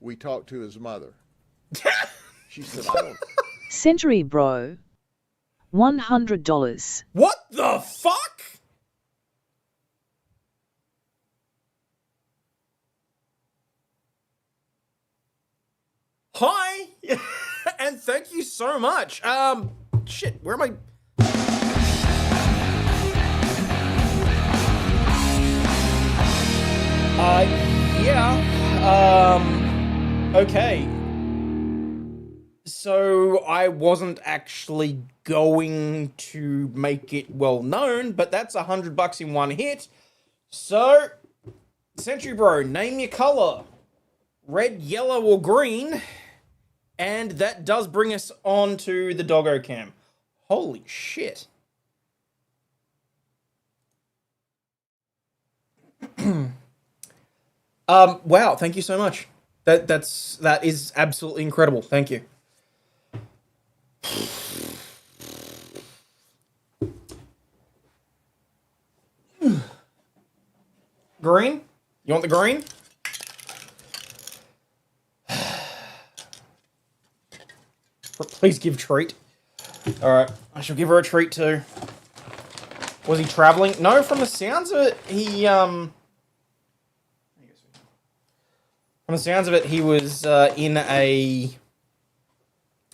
We talked to his mother. She said, I don't... Century bro. $100. What the fuck? Hi, and thank you so much. Shit, where am I? Okay. So I wasn't actually going to make it well known, but that's $100 in one hit. So, Century Bro, name your color. Red, yellow, or green. And that does bring us on to the doggo cam. Holy shit. Wow, thank you so much. That is absolutely incredible. Thank you. Green? You want the green? Please give treat. Alright, I shall give her a treat too. Was he travelling? No, from the sounds of it, From the sounds of it, he was in a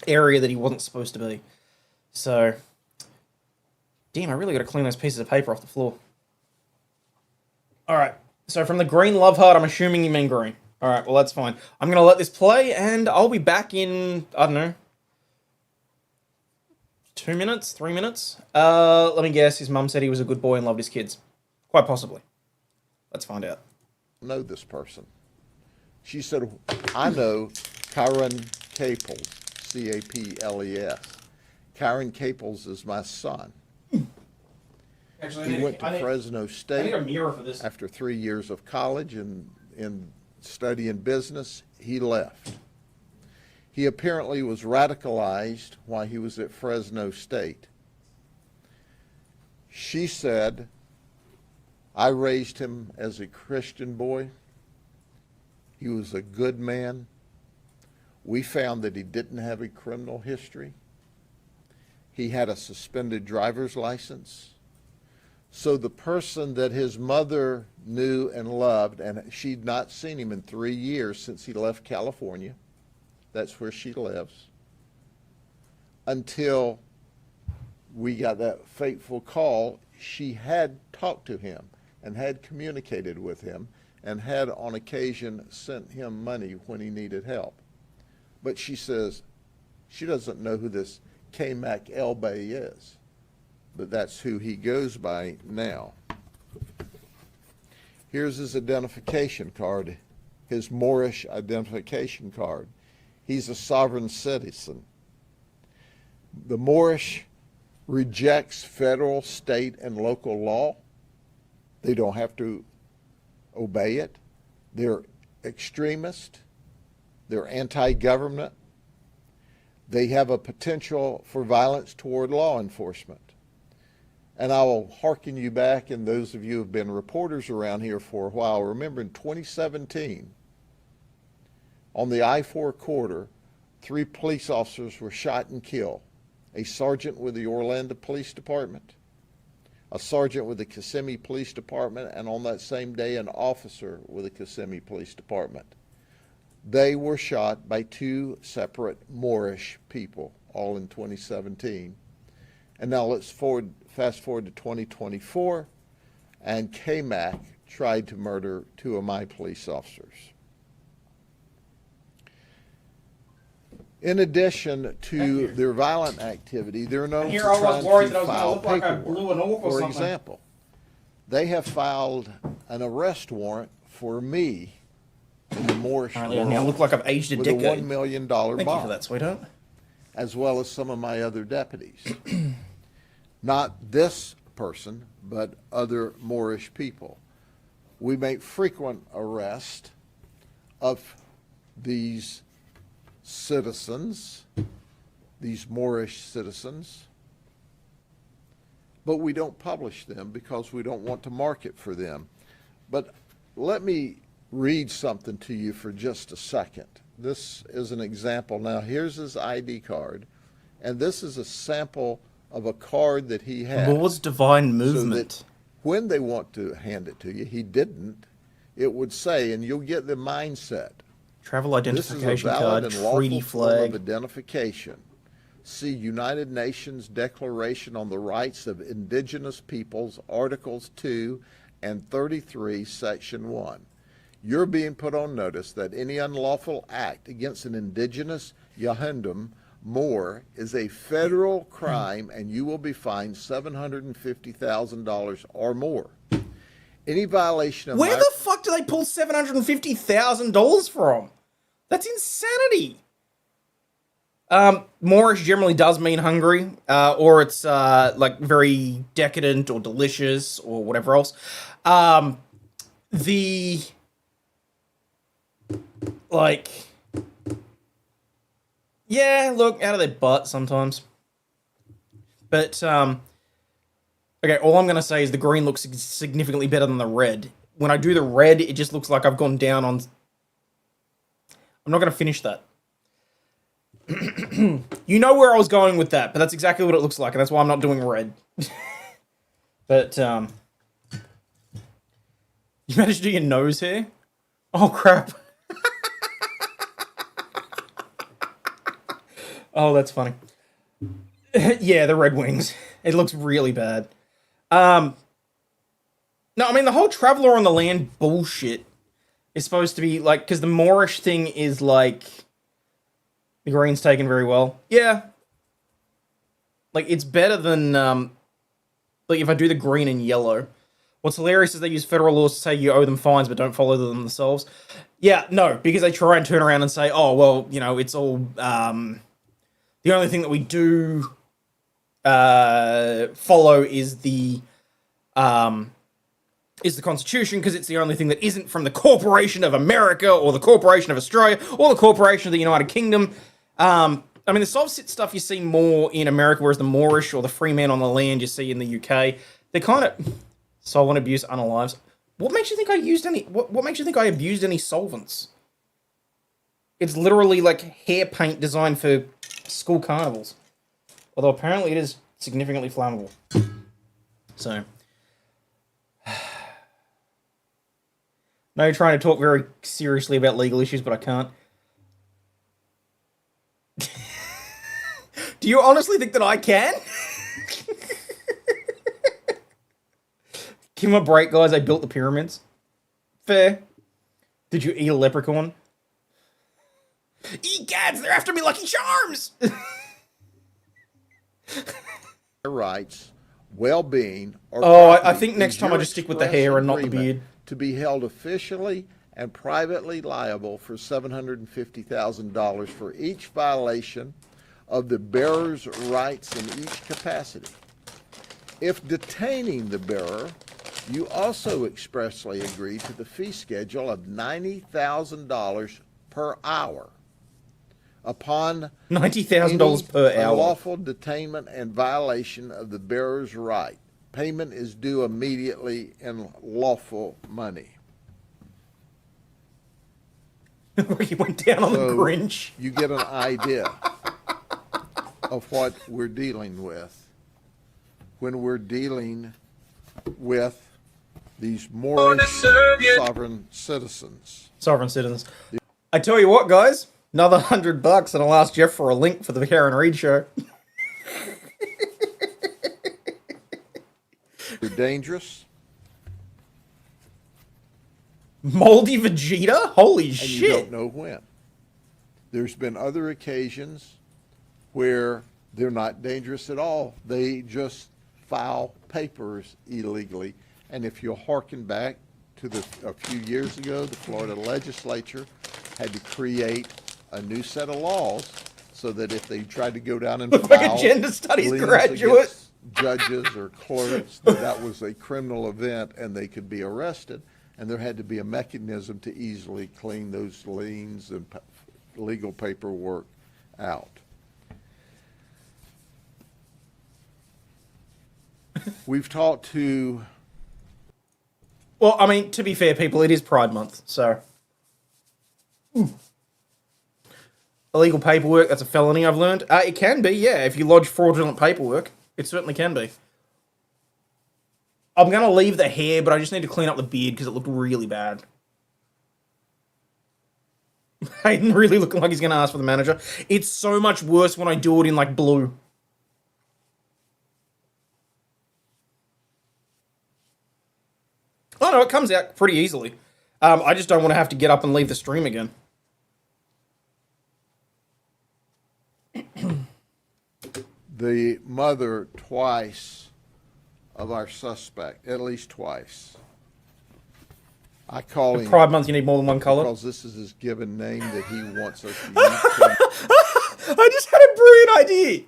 area that he wasn't supposed to be. So, damn, I really got to clean those pieces of paper off the floor. Alright, so from the green love heart, I'm assuming you mean green. Alright, well that's fine. I'm going to let this play, and I'll be back in, I don't know, 2 minutes, 3 minutes. Let me guess, his mum said he was a good boy and loved his kids. Quite possibly. Let's find out. Know this person. She said, I know Karen Caples, C-A-P-L-E-S. Karen Caples is my son. Actually, he went to Fresno State I need a mirror for this. after 3 years of college and in studying business. He left. He apparently was radicalized while he was at Fresno State. She said, I raised him as a Christian boy. He was a good man. We found that he didn't have a criminal history. He had a suspended driver's license. So the person that his mother knew and loved, and she'd not seen him in 3 years since he left California, that's where she lives, until we got that fateful call, she had talked to him and had communicated with him and had on occasion sent him money when he needed help. But she says she doesn't know who this K-Mac Elbay is, but that's who he goes by now. Here's his identification card, his Moorish identification card. He's a sovereign citizen. The Moorish rejects federal, state, and local law. They don't have to obey it. They're extremist. They're anti-government. They have a potential for violence toward law enforcement. And I will hearken you back, and those of you who have been reporters around here for a while, remember in 2017, on the I-4 corridor, 3 police officers were shot and killed. A sergeant with the Orlando Police Department, a sergeant with the Kissimmee Police Department, and on that same day, an officer with the Kissimmee Police Department. They were shot by 2 separate Moorish people, all in 2017. And now let's fast forward to 2024, and K-Mac tried to murder 2 of my police officers. In addition to their violent activity, they're known for trying to file paperwork. For example, they have filed an arrest warrant for me in the Moorish world I look like I've aged a with decade. a $1 million bond. Thank you for that, sweetheart. As well as some of my other deputies. Not this person, but other Moorish people. We make frequent arrests of these citizens, these Moorish citizens, but we don't publish them because we don't want to market for them. But let me read something to you for just a second. This is an example. Now, here's his ID card, and this is a sample of a card that he had. Lord's Divine Movement. So that when they want to hand it to you, he didn't, it would say, and you'll get the mindset, travel identification this is a card, valid and lawful treaty form flag. of identification. See United Nations Declaration on the Rights of Indigenous Peoples, Articles 2 and 33, Section 1. You're being put on notice that any unlawful act against an indigenous Yahundum Moor is a federal crime, and you will be fined $750,000 or more. Any violation of Where the fuck do they pull $750,000 from? That's insanity. Moorish generally does mean hungry, or it's like very decadent or delicious or whatever else. Yeah, look, out of their butt sometimes. But, okay, all I'm going to say is the green looks significantly better than the red. When I do the red, it just looks like I've gone down on... I'm not going to finish that. You know where I was going with that, but that's exactly what it looks like, and that's why I'm not doing red. But, you managed to do your nose hair? Oh, crap. Oh, that's funny. Yeah, the red wings. It looks really bad. No, I mean, the whole Traveller on the Land bullshit is supposed to be, like, because the Moorish thing is, like, the green's taken very well. Yeah. Like, it's better than, like, if I do the green and yellow. What's hilarious is they use federal laws to say you owe them fines, but don't follow them themselves. Yeah, no, because they try and turn around and say, oh, well, you know, it's all, the only thing that we do follow is the Constitution, because it's the only thing that isn't from the Corporation of America or the Corporation of Australia or the Corporation of the United Kingdom. I mean, the soft-sit stuff you see more in America, whereas the Moorish or the free man on the land you see in the UK, they're kind of solvent abuse, unalives. What makes you think I used any? What makes you think I abused any solvents? It's literally like hair paint designed for school carnivals. Although apparently it is significantly flammable. So. No, you're trying to talk very seriously about legal issues, but I can't. Do you honestly think that I can? Give them a break, guys. I built the pyramids. Fair. Did you eat a leprechaun? Egads, they're after me, Lucky Charms! Rights, well-being, or I think next time I just stick with the hair and not the beard. To be held officially and privately liable for $750,000 for each violation of the bearer's rights in each capacity. If detaining the bearer, you also expressly agree to the fee schedule of $90,000 per hour. Upon $90,000 per hour. Unlawful detainment and violation of the bearer's right, payment is due immediately in lawful money. He went down on the Grinch. You get an idea of what we're dealing with when we're dealing with these Moorish sovereign citizens. Sovereign citizens. I tell you what, guys. Another $100 and I'll ask Jeff for a link for the Karen Reed show. They're dangerous. Moldy Vegeta? Holy and shit. You don't know when. There's been other occasions where they're not dangerous at all. They just file papers illegally. And if you hearken back to a few years ago, the Florida legislature had to create a new set of laws so that if they tried to go down and Look file like a gender studies liens graduate. against judges or clerks, that was a criminal event and they could be arrested. And there had to be a mechanism to easily clean those liens and legal paperwork out. We've talked to... Well, I mean, to be fair, people, it is Pride Month, so... Illegal paperwork, that's a felony, I've learned. It can be, yeah, if you lodge fraudulent paperwork. It certainly can be. I'm going to leave the hair, but I just need to clean up the beard because it looked really bad. Hayden really looking like he's going to ask for the manager. It's so much worse when I do it in, like, blue. Oh, no, it comes out pretty easily. I just don't want to have to get up and leave the stream again. The mother twice of our suspect, at least twice. I call him... Pride Month, you need more than one color? Because this is his given name that he wants us to use. I just had a brilliant idea.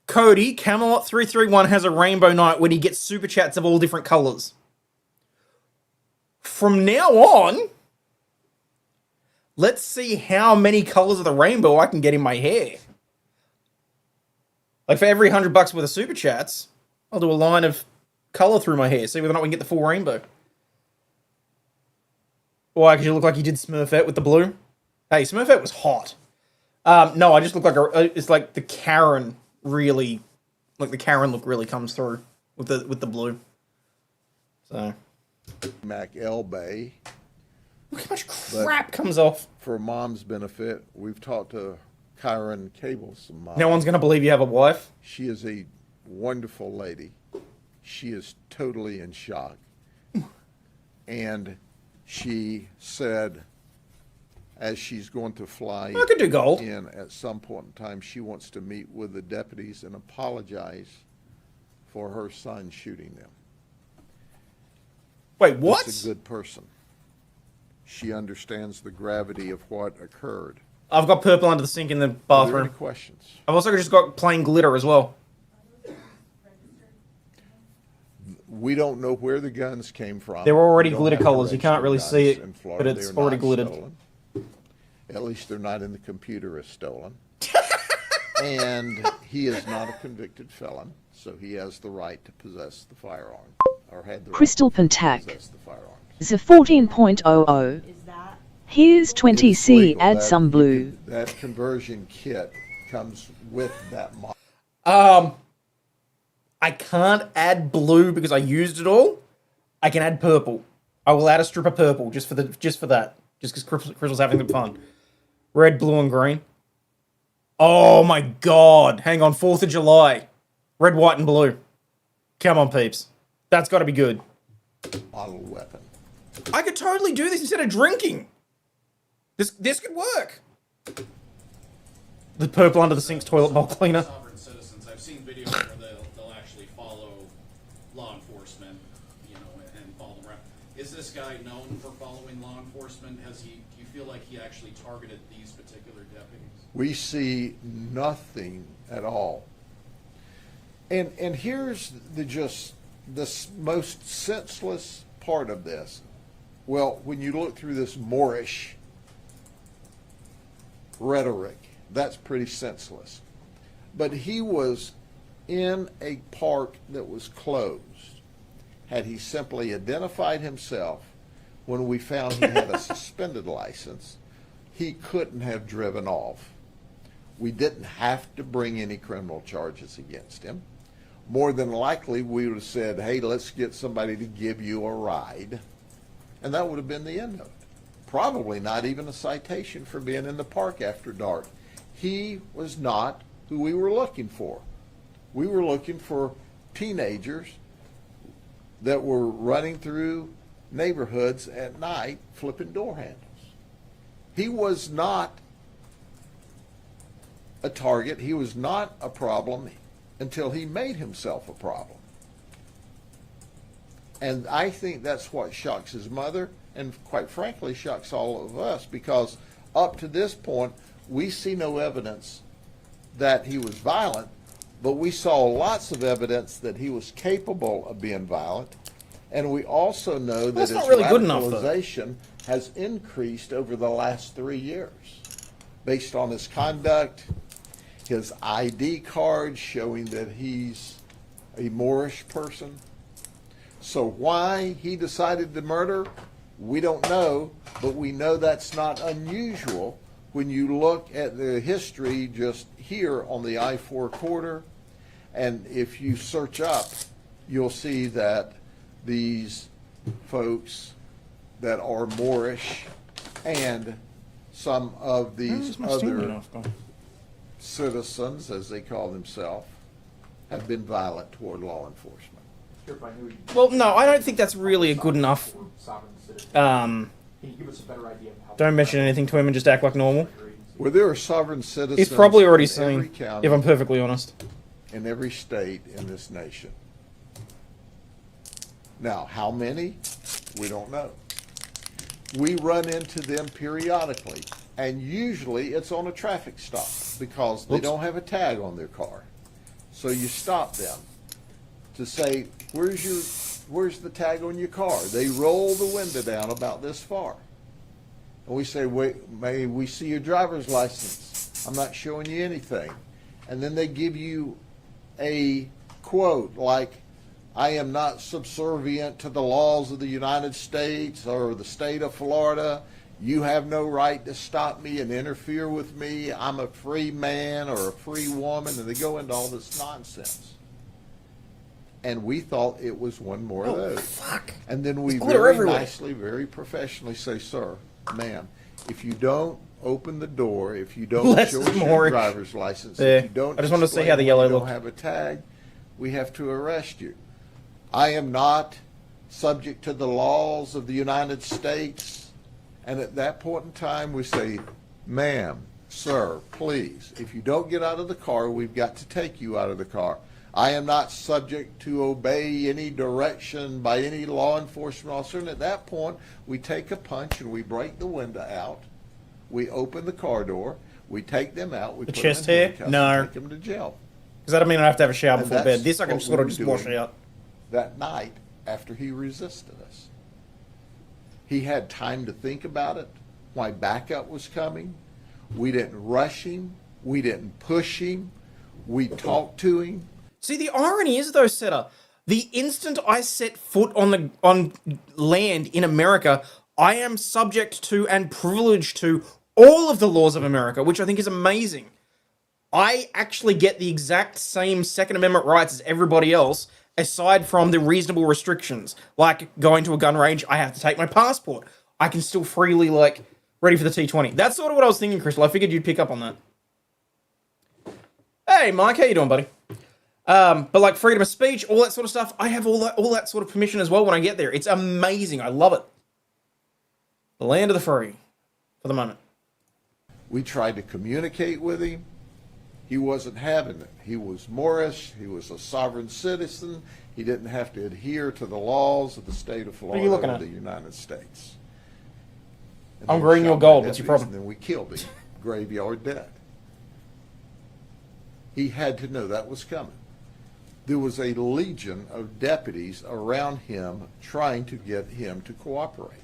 Cody, Camelot 331 has a rainbow night when he gets super chats of all different colors. From now on, let's see how many colors of the rainbow I can get in my hair. Like for every $100 worth of super chats, I'll do a line of color through my hair, see whether or not we can get the full rainbow. Why? Because you look like you did Smurfette with the blue. Hey, Smurfette was hot. No, I just look like it's like the Karen really, like the Karen look really comes through with the blue. So. Mac L Bay. Look how much crap comes off. For Mom's benefit, we've talked to Kyron Cable some Mom. No one's going to believe you have a wife. She is a wonderful lady. She is totally in shock. And she said, as she's going to fly I could do gold. in at some point in time, she wants to meet with the deputies and apologize for her son shooting them. Wait, what? She's a good person. She understands the gravity of what occurred. I've got purple under the sink in the Are there bathroom. any questions? I've also just got plain glitter as well. We don't know where the guns came from. They're already We don't glitter have colors. You can't registered really see guns it, in Florida. but it's They're already not glittered. stolen. At least they're not in the computer as stolen. And he is not a convicted felon, so he has the right to possess the firearm, or had the Crystal right to Pentak. possess the firearm. The 14.00. Here's 20C, It's legal. add That- some blue. That conversion kit comes with that model. I can't add blue because I used it all. I can add purple. I will add a strip of purple just for that. Just because Crystal's having some fun. Red, blue, and green. Oh my god! Hang on, 4th of July. Red, white, and blue. Come on, peeps. That's got to be good. Model weapon. I could totally do this instead of drinking. This could work. The purple under the sink's toilet bowl cleaner. Sovereign citizens. I've seen videos where they'll actually follow law enforcement, you know, and follow them around. Is this guy known for following law enforcement? Do you feel like he actually targeted these particular deputies? We see nothing at all. And here's the most senseless part of this. Well, when you look through this Moorish rhetoric, that's pretty senseless. But he was in a park that was closed. Had he simply identified himself when we found he had a suspended license, he couldn't have driven off. We didn't have to bring any criminal charges against him. More than likely, we would have said, hey, let's get somebody to give you a ride. And that would have been the end of it. Probably not even a citation for being in the park after dark. He was not who we were looking for. We were looking for teenagers that were running through neighborhoods at night flipping door handles. He was not a target. He was not a problem until he made himself a problem. And I think that's what shocks his mother and quite frankly shocks all of us, because up to this point we see no evidence that he was violent, but we saw lots of evidence that he was capable of being violent. And we also know that his radicalization has increased over the last 3 years based on his conduct, his ID card showing that he's a Moorish person. So why he decided to murder, we don't know, but we know that's not unusual when you look at the history just here on the I-4 corridor. And if you search up, you'll see that these folks that are Moorish and some of these other citizens, as they call themselves, have been violent toward law enforcement. Well, no, I don't think that's really a good enough. Don't mention anything to him and just act like normal. Well, there are sovereign citizens. He's probably already in every seen, county, if I'm perfectly honest. in every state in this nation. Now, how many? We don't know. we run into them periodically, and usually it's on a traffic stop because they don't have a tag on their car. So you stop them to say, where's the tag on your car? They roll the window down about this far. And we say, wait, may we see your driver's license? I'm not showing you anything. And then they give you a quote like, I am not subservient to the laws of the United States or the state of Florida. You have no right to stop me and interfere with me. I'm a free man or a free woman. And they go into all this nonsense. And we thought it was one more of those. Fuck. And then we There's glitter very everywhere. nicely, very professionally say, sir, ma'am, if you don't open the door, if you don't Less show is us more. your driver's license, Yeah. if you don't I just wanted to see explain how the why yellow you don't looked. have a tag, we have to arrest you. I am not subject to the laws of the United States. And at that point in time, we say, ma'am, sir, please, if you don't get out of the car, we've got to take you out of the car. I am not subject to obey any direction by any law enforcement officer. And at that point, we take a punch and we break the window out. We open the car door. We take them out. We The put chest them in hair? handcuffs No. and take them to jail. Because that mean I have to have a shower And before that's bed. This I can what sort of we just were wash doing out. that night after he resisted us. He had time to think about it, why backup was coming. We didn't rush him. We didn't push him. We talked to him. See, the irony is, though, Setter, the instant I set foot on land in America, I am subject to and privileged to all of the laws of America, which I think is amazing. I actually get the exact same Second Amendment rights as everybody else, aside from the reasonable restrictions. Like, going to a gun range, I have to take my passport. I can still freely, ready for the T20. That's sort of what I was thinking, Crystal. I figured you'd pick up on that. Hey, Mike, how you doing, buddy? But freedom of speech, all that sort of stuff, I have all that sort of permission as well when I get there. It's amazing. I love it. The land of the free, for the moment. We tried to communicate with him. He wasn't having it. He was Moorish. He was a sovereign citizen. He didn't have to adhere to the laws of the state of What are you Florida looking or at? the United States. And I'm then green, shot you're my gold. What's your deputies, problem? And then we killed him, graveyard dead. He had to know that was coming. There was a legion of deputies around him trying to get him to cooperate.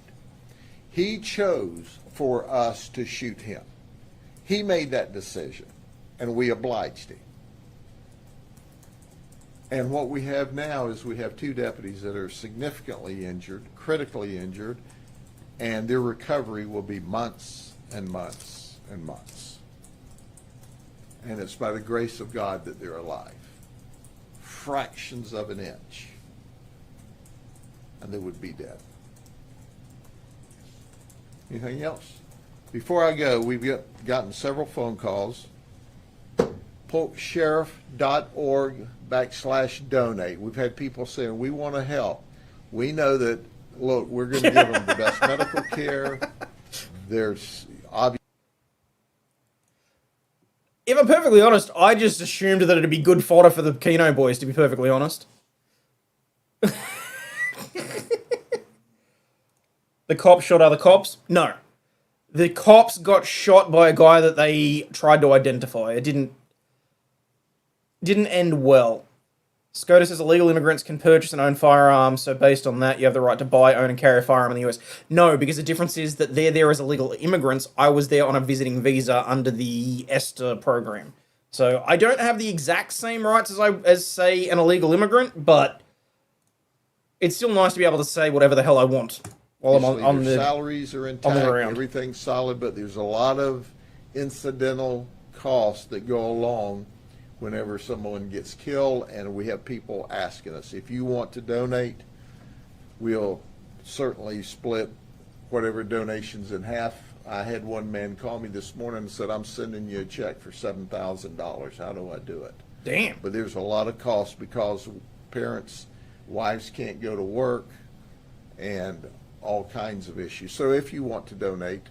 He chose for us to shoot him. He made that decision, and we obliged him. And what we have now is we have two deputies that are significantly injured, critically injured, and their recovery will be months and months and months. And it's by the grace of God that they're alive. Fractions of an inch, and they would be dead. Anything else? Before I go, we've gotten several phone calls. polksheriff.org/donate. We've had people saying, we want to help. We know that, look, we're going to give them the best medical care. There's obviously... If I'm perfectly honest, I just assumed that it'd be good fodder for the Keno boys, to be perfectly honest. The cops shot other cops? No. The cops got shot by a guy that they tried to identify. It didn't end well. SCOTUS says illegal immigrants can purchase and own firearms, so based on that, you have the right to buy, own, and carry a firearm in the US. No, because the difference is that they're there as illegal immigrants. I was there on a visiting visa under the ESTA program. So I don't have the exact same rights as say, an illegal immigrant, but it's still nice to be able to say whatever the hell I want while I'm on their the salaries are on intact, the ground. everything's solid, but there's a lot of incidental costs that go along whenever someone gets killed, and we have people asking us, if you want to donate, we'll certainly split whatever donations in half. I had one man call me this morning and said, I'm sending you a check for $7,000. How do I do it? Damn. But there's a lot of costs because parents, wives can't go to work, and all kinds of issues. So if you want to donate,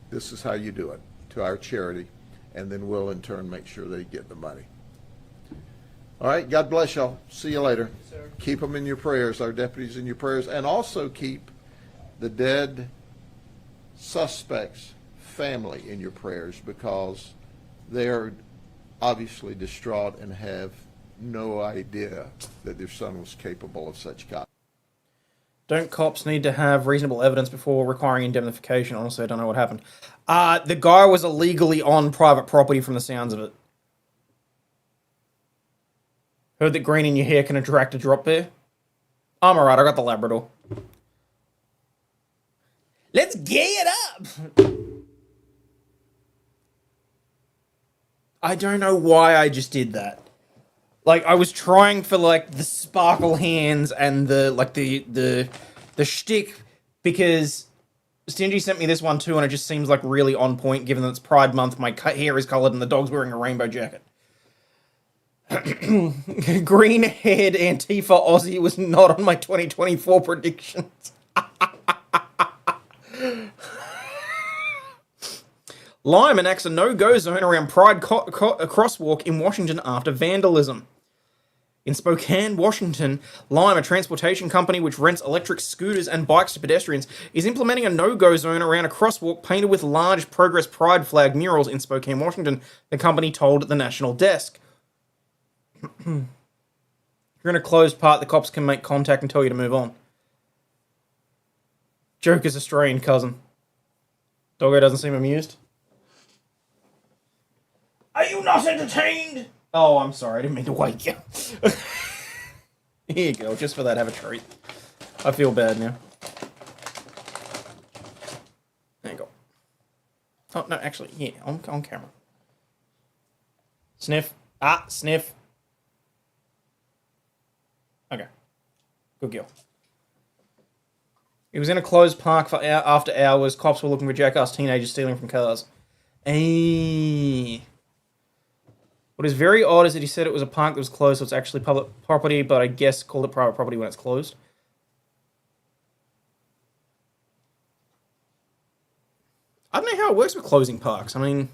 this is how you do it, to our charity, and then we'll in turn make sure they get the money. All right, God bless y'all. See you later. Keep them in your prayers, our deputies in your prayers, and also keep the dead suspect's family in your prayers, because they're obviously distraught and have no idea that their son was capable of such conduct. Don't cops need to have reasonable evidence before requiring indemnification? Honestly, I don't know what happened. The guy was illegally on private property from the sounds of it. Heard that green in your hair can attract a drop bear? I'm alright, I got the Labrador. Let's gay it up! I don't know why I just did that. Like, I was trying for, like, the sparkle hands and the, like, the shtick, because Stingy sent me this one too, and it just seems, like, really on point, given that it's Pride Month, my hair is coloured, and the dog's wearing a rainbow jacket. Green-haired Antifa Aussie was not on my 2024 predictions. Lime enacts a no-go zone around Pride crosswalk in Washington after vandalism. In Spokane, Washington, Lime, a transportation company which rents electric scooters and bikes to pedestrians, is implementing a no-go zone around a crosswalk painted with large Progress Pride flag murals in Spokane, Washington, the company told the National Desk. If you're in a closed part, the cops can make contact and tell you to move on. Joker's Australian cousin. Doggo doesn't seem amused. Are you not entertained? Oh, I'm sorry. I didn't mean to wake you. Here you go. Just for that, have a treat. I feel bad now. There you go. Oh, no, actually, yeah, on camera. Sniff. Ah, sniff. Okay. Good girl. He was in a closed park for after hours. Cops were looking for jackass teenagers stealing from cars. What is very odd is that he said it was a park that was closed, so it's actually public property, but I guess called it private property when it's closed. I don't know how it works with closing parks. I mean...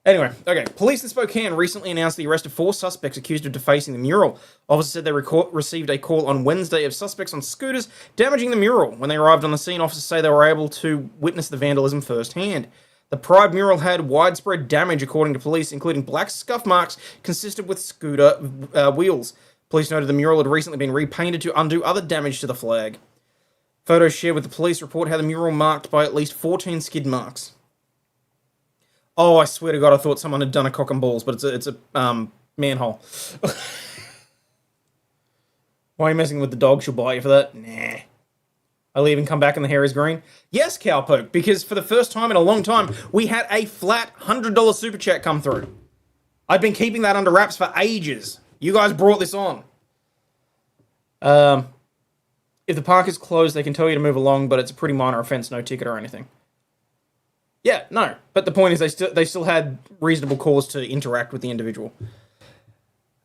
Anyway, okay. Police in Spokane recently announced the arrest of 4 suspects accused of defacing the mural. Officers said they received a call on Wednesday of suspects on scooters damaging the mural. When they arrived on the scene, officers say they were able to witness the vandalism firsthand. The Pride mural had widespread damage, according to police, including black scuff marks consistent with scooter wheels. Police noted the mural had recently been repainted to undo other damage to the flag. Photos shared with the police report how the mural marked by at least 14 skid marks. Oh, I swear to God, I thought someone had done a cock and balls, but it's a manhole. Why are you messing with the dog? She'll bite you for that? Nah. I'll even come back and the hair is green. Yes, Cowpoke, because for the first time in a long time, we had a flat $100 super chat come through. I've been keeping that under wraps for ages. You guys brought this on. If the park is closed, they can tell you to move along, but it's a pretty minor offense, no ticket or anything. Yeah, no. But the point is they still had reasonable cause to interact with the individual.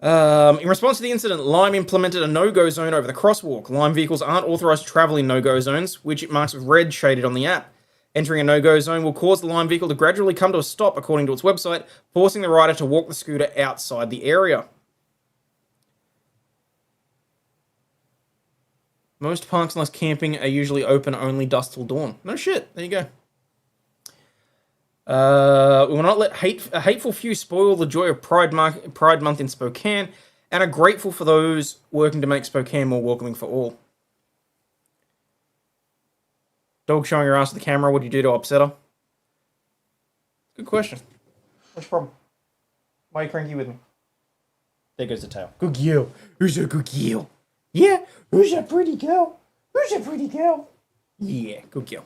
In response to the incident, Lime implemented a no-go zone over the crosswalk. Lime vehicles aren't authorized to travel in no-go zones, which it marks with red shaded on the app. Entering a no-go zone will cause the Lime vehicle to gradually come to a stop, according to its website, forcing the rider to walk the scooter outside the area. Most parks, unless camping, are usually open only dusk till dawn. No shit. There you go. We will not let a hateful few spoil the joy of Pride Month in Spokane, and are grateful for those working to make Spokane more welcoming for all. Dog showing her ass to the camera, what do you do to upset her? Good question. What's the problem? Why are you cranky with me? There goes the tail. Good girl. Who's a good girl? Yeah, who's a pretty girl? Who's a pretty girl? Yeah, good girl.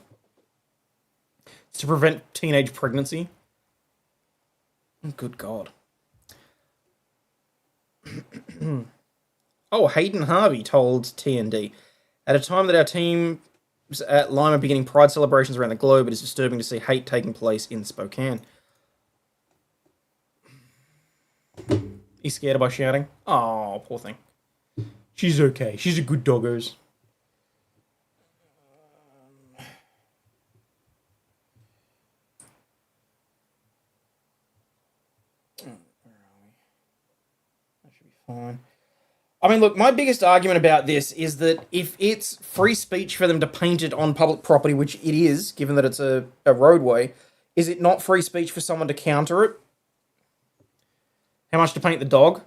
To prevent teenage pregnancy. Oh, good God. Oh, Hayden Harvey told TND, at a time that our teams at Lime are beginning Pride celebrations around the globe, it is disturbing to see hate taking place in Spokane. He's scared by shouting. Oh, poor thing. She's okay. She's a good doggos. Fine. I mean, look, my biggest argument about this is that if it's free speech for them to paint it on public property, which it is, given that it's a roadway, is it not free speech for someone to counter it? How much to paint the dog?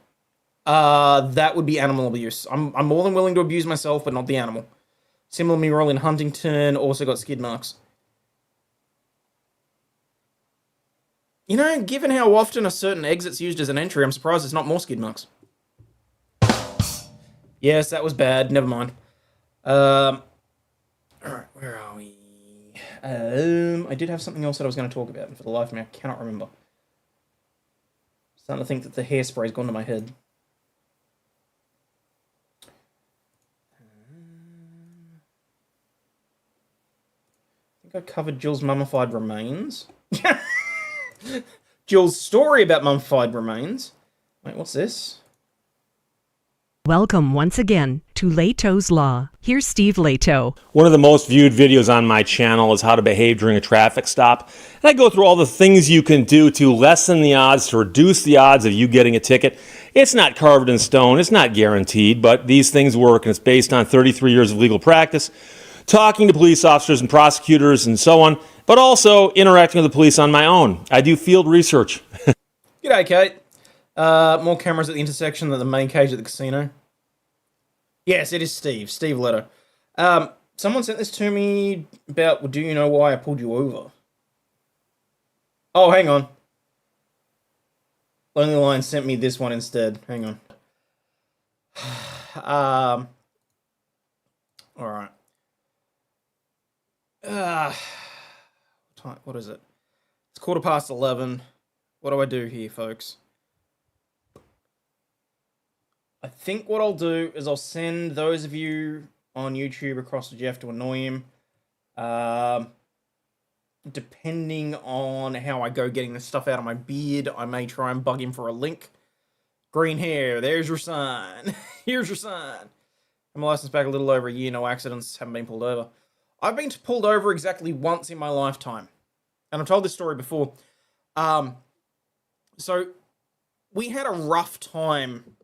That would be animal abuse. I'm more than willing to abuse myself, but not the animal. Similar mural in Huntington, also got skid marks. You know, given how often a certain exit's used as an entry, I'm surprised it's not more skid marks. Yes, that was bad. Never mind. Alright, where are we? I did have something else that I was going to talk about, and for the life of me, I cannot remember. Starting to think that the hairspray's gone to my head. I think I covered Jill's mummified remains. Jill's story about mummified remains. Wait, what's this? Welcome once again to Leto's Law. Here's Steve Leto. One of the most viewed videos on my channel is how to behave during a traffic stop. And I go through all the things you can do to lessen the odds, to reduce the odds of you getting a ticket. It's not carved in stone, it's not guaranteed, but these things work, and it's based on 33 years of legal practice, talking to police officers and prosecutors and so on, but also interacting with the police on my own. I do field research. G'day, Kate. More cameras at the intersection than the main cage at the casino. Yes, it is Steve. Steve Leto. Someone sent this to me about, well, do you know why I pulled you over? Oh, hang on. Lonely Lion sent me this one instead. Hang on. Alright. What is it? It's 11:15. What do I do here, folks? I think what I'll do is I'll send those of you on YouTube across to Jeff to annoy him. Depending on how I go getting this stuff out of my beard, I may try and bug him for a link. Green hair, there's your sign. Here's your sign. I'm licensed back a little over a year, no accidents, haven't been pulled over. I've been pulled over exactly once in my lifetime. And I've told this story before. So, we had a rough time.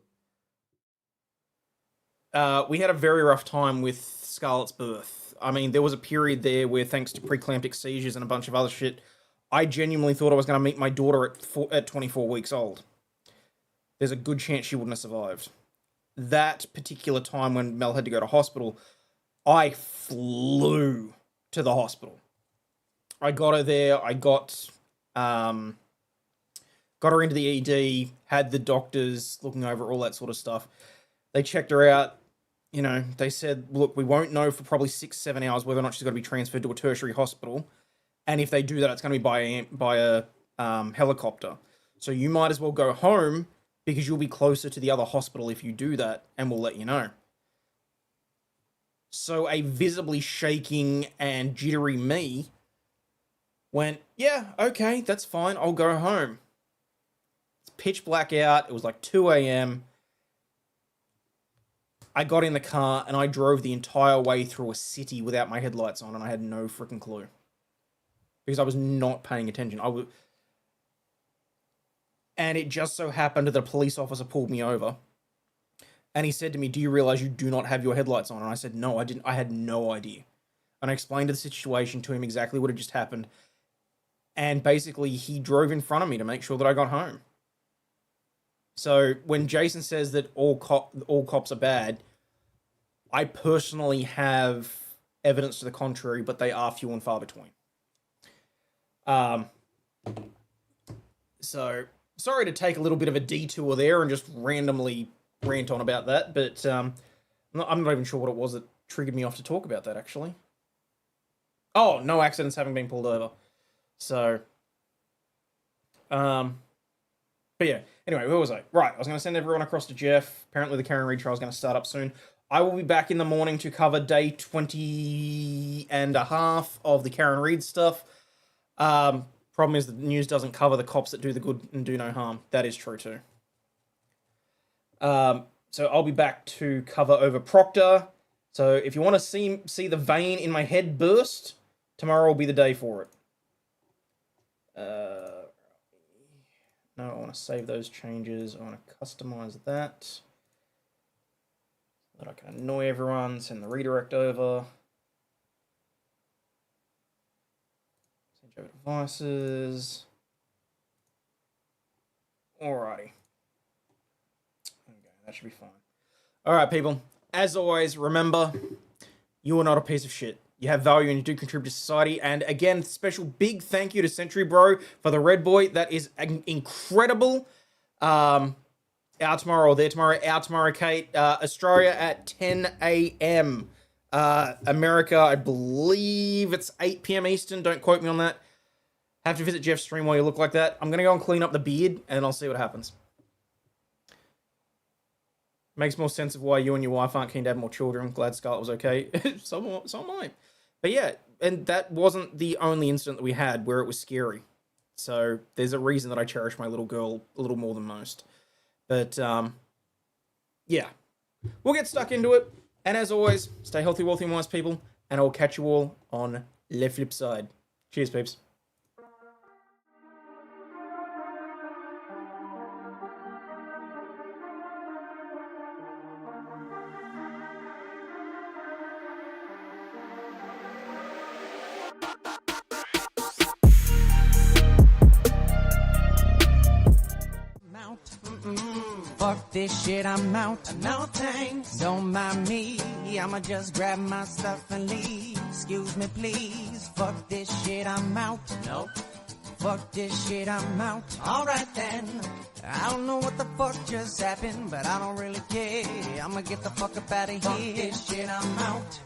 We had a very rough time with Scarlett's birth. I mean, there was a period there where, thanks to preeclamptic seizures and a bunch of other shit, I genuinely thought I was going to meet my daughter at 24 weeks old. There's a good chance she wouldn't have survived. That particular time when Mel had to go to hospital, I flew to the hospital. I got her there. I got her into the ED, had the doctors looking over all that sort of stuff. They checked her out. You know, they said, look, we won't know for probably 6-7 hours whether or not she's going to be transferred to a tertiary hospital. And if they do that, it's going to be by a helicopter. So you might as well go home because you'll be closer to the other hospital if you do that, and we'll let you know. So a visibly shaking and jittery me went, yeah, okay, that's fine. I'll go home. It's pitch black out. It was like 2 a.m. I got in the car and I drove the entire way through a city without my headlights on, and I had no freaking clue. Because I was not paying attention. And it just so happened that a police officer pulled me over. And he said to me, do you realize you do not have your headlights on? And I said, no, I didn't. I had no idea. And I explained the situation to him, exactly what had just happened. And basically, he drove in front of me to make sure that I got home. So when Jason says that all cops are bad, I personally have evidence to the contrary, but they are few and far between. So sorry to take a little bit of a detour there and just randomly rant on about that, but I'm not even sure what it was that triggered me off to talk about that, actually. Oh, no accidents having been pulled over. So, but yeah, anyway, where was I? Right, I was going to send everyone across to Jeff. Apparently the Karen Reed trial is going to start up soon. I will be back in the morning to cover day 20 and a half of the Karen Reed stuff. Problem is the news doesn't cover the cops that do the good and do no harm. That is true too. So I'll be back to cover over Proctor. So if you want to see the vein in my head burst, tomorrow will be the day for it. No, I want to save those changes. I want to customize that. that I can annoy everyone, send the redirect over. Send over devices. Alrighty. Okay, that should be fine. Alright, people. As always, remember, you are not a piece of shit. You have value and you do contribute to society. And again, special big thank you to Century Bro for the Red Boy. That is incredible. Out tomorrow, or there tomorrow, out tomorrow, Kate. Australia at 10 a.m. America, I believe it's 8 p.m. Eastern. Don't quote me on that. Have to visit Jeff's stream while you look like that. I'm going to go and clean up the beard, and I'll see what happens. Makes more sense of why you and your wife aren't keen to have more children. Glad Scarlett was okay. so am I. But yeah, and that wasn't the only incident that we had where it was scary. So there's a reason that I cherish my little girl a little more than most. But yeah, we'll get stuck into it. And as always, stay healthy, wealthy, and wise, people. And I'll catch you all on the flip side. Cheers, peeps. Fuck this shit, I'm out. No thanks. Don't mind me. I'ma just grab my stuff and leave. Excuse me, please. Fuck this shit, I'm out. Nope. Fuck this shit, I'm out. Alright then. I don't know what the fuck just happened, but I don't really care. I'ma get the fuck up out of here. Fuck this shit, I'm out.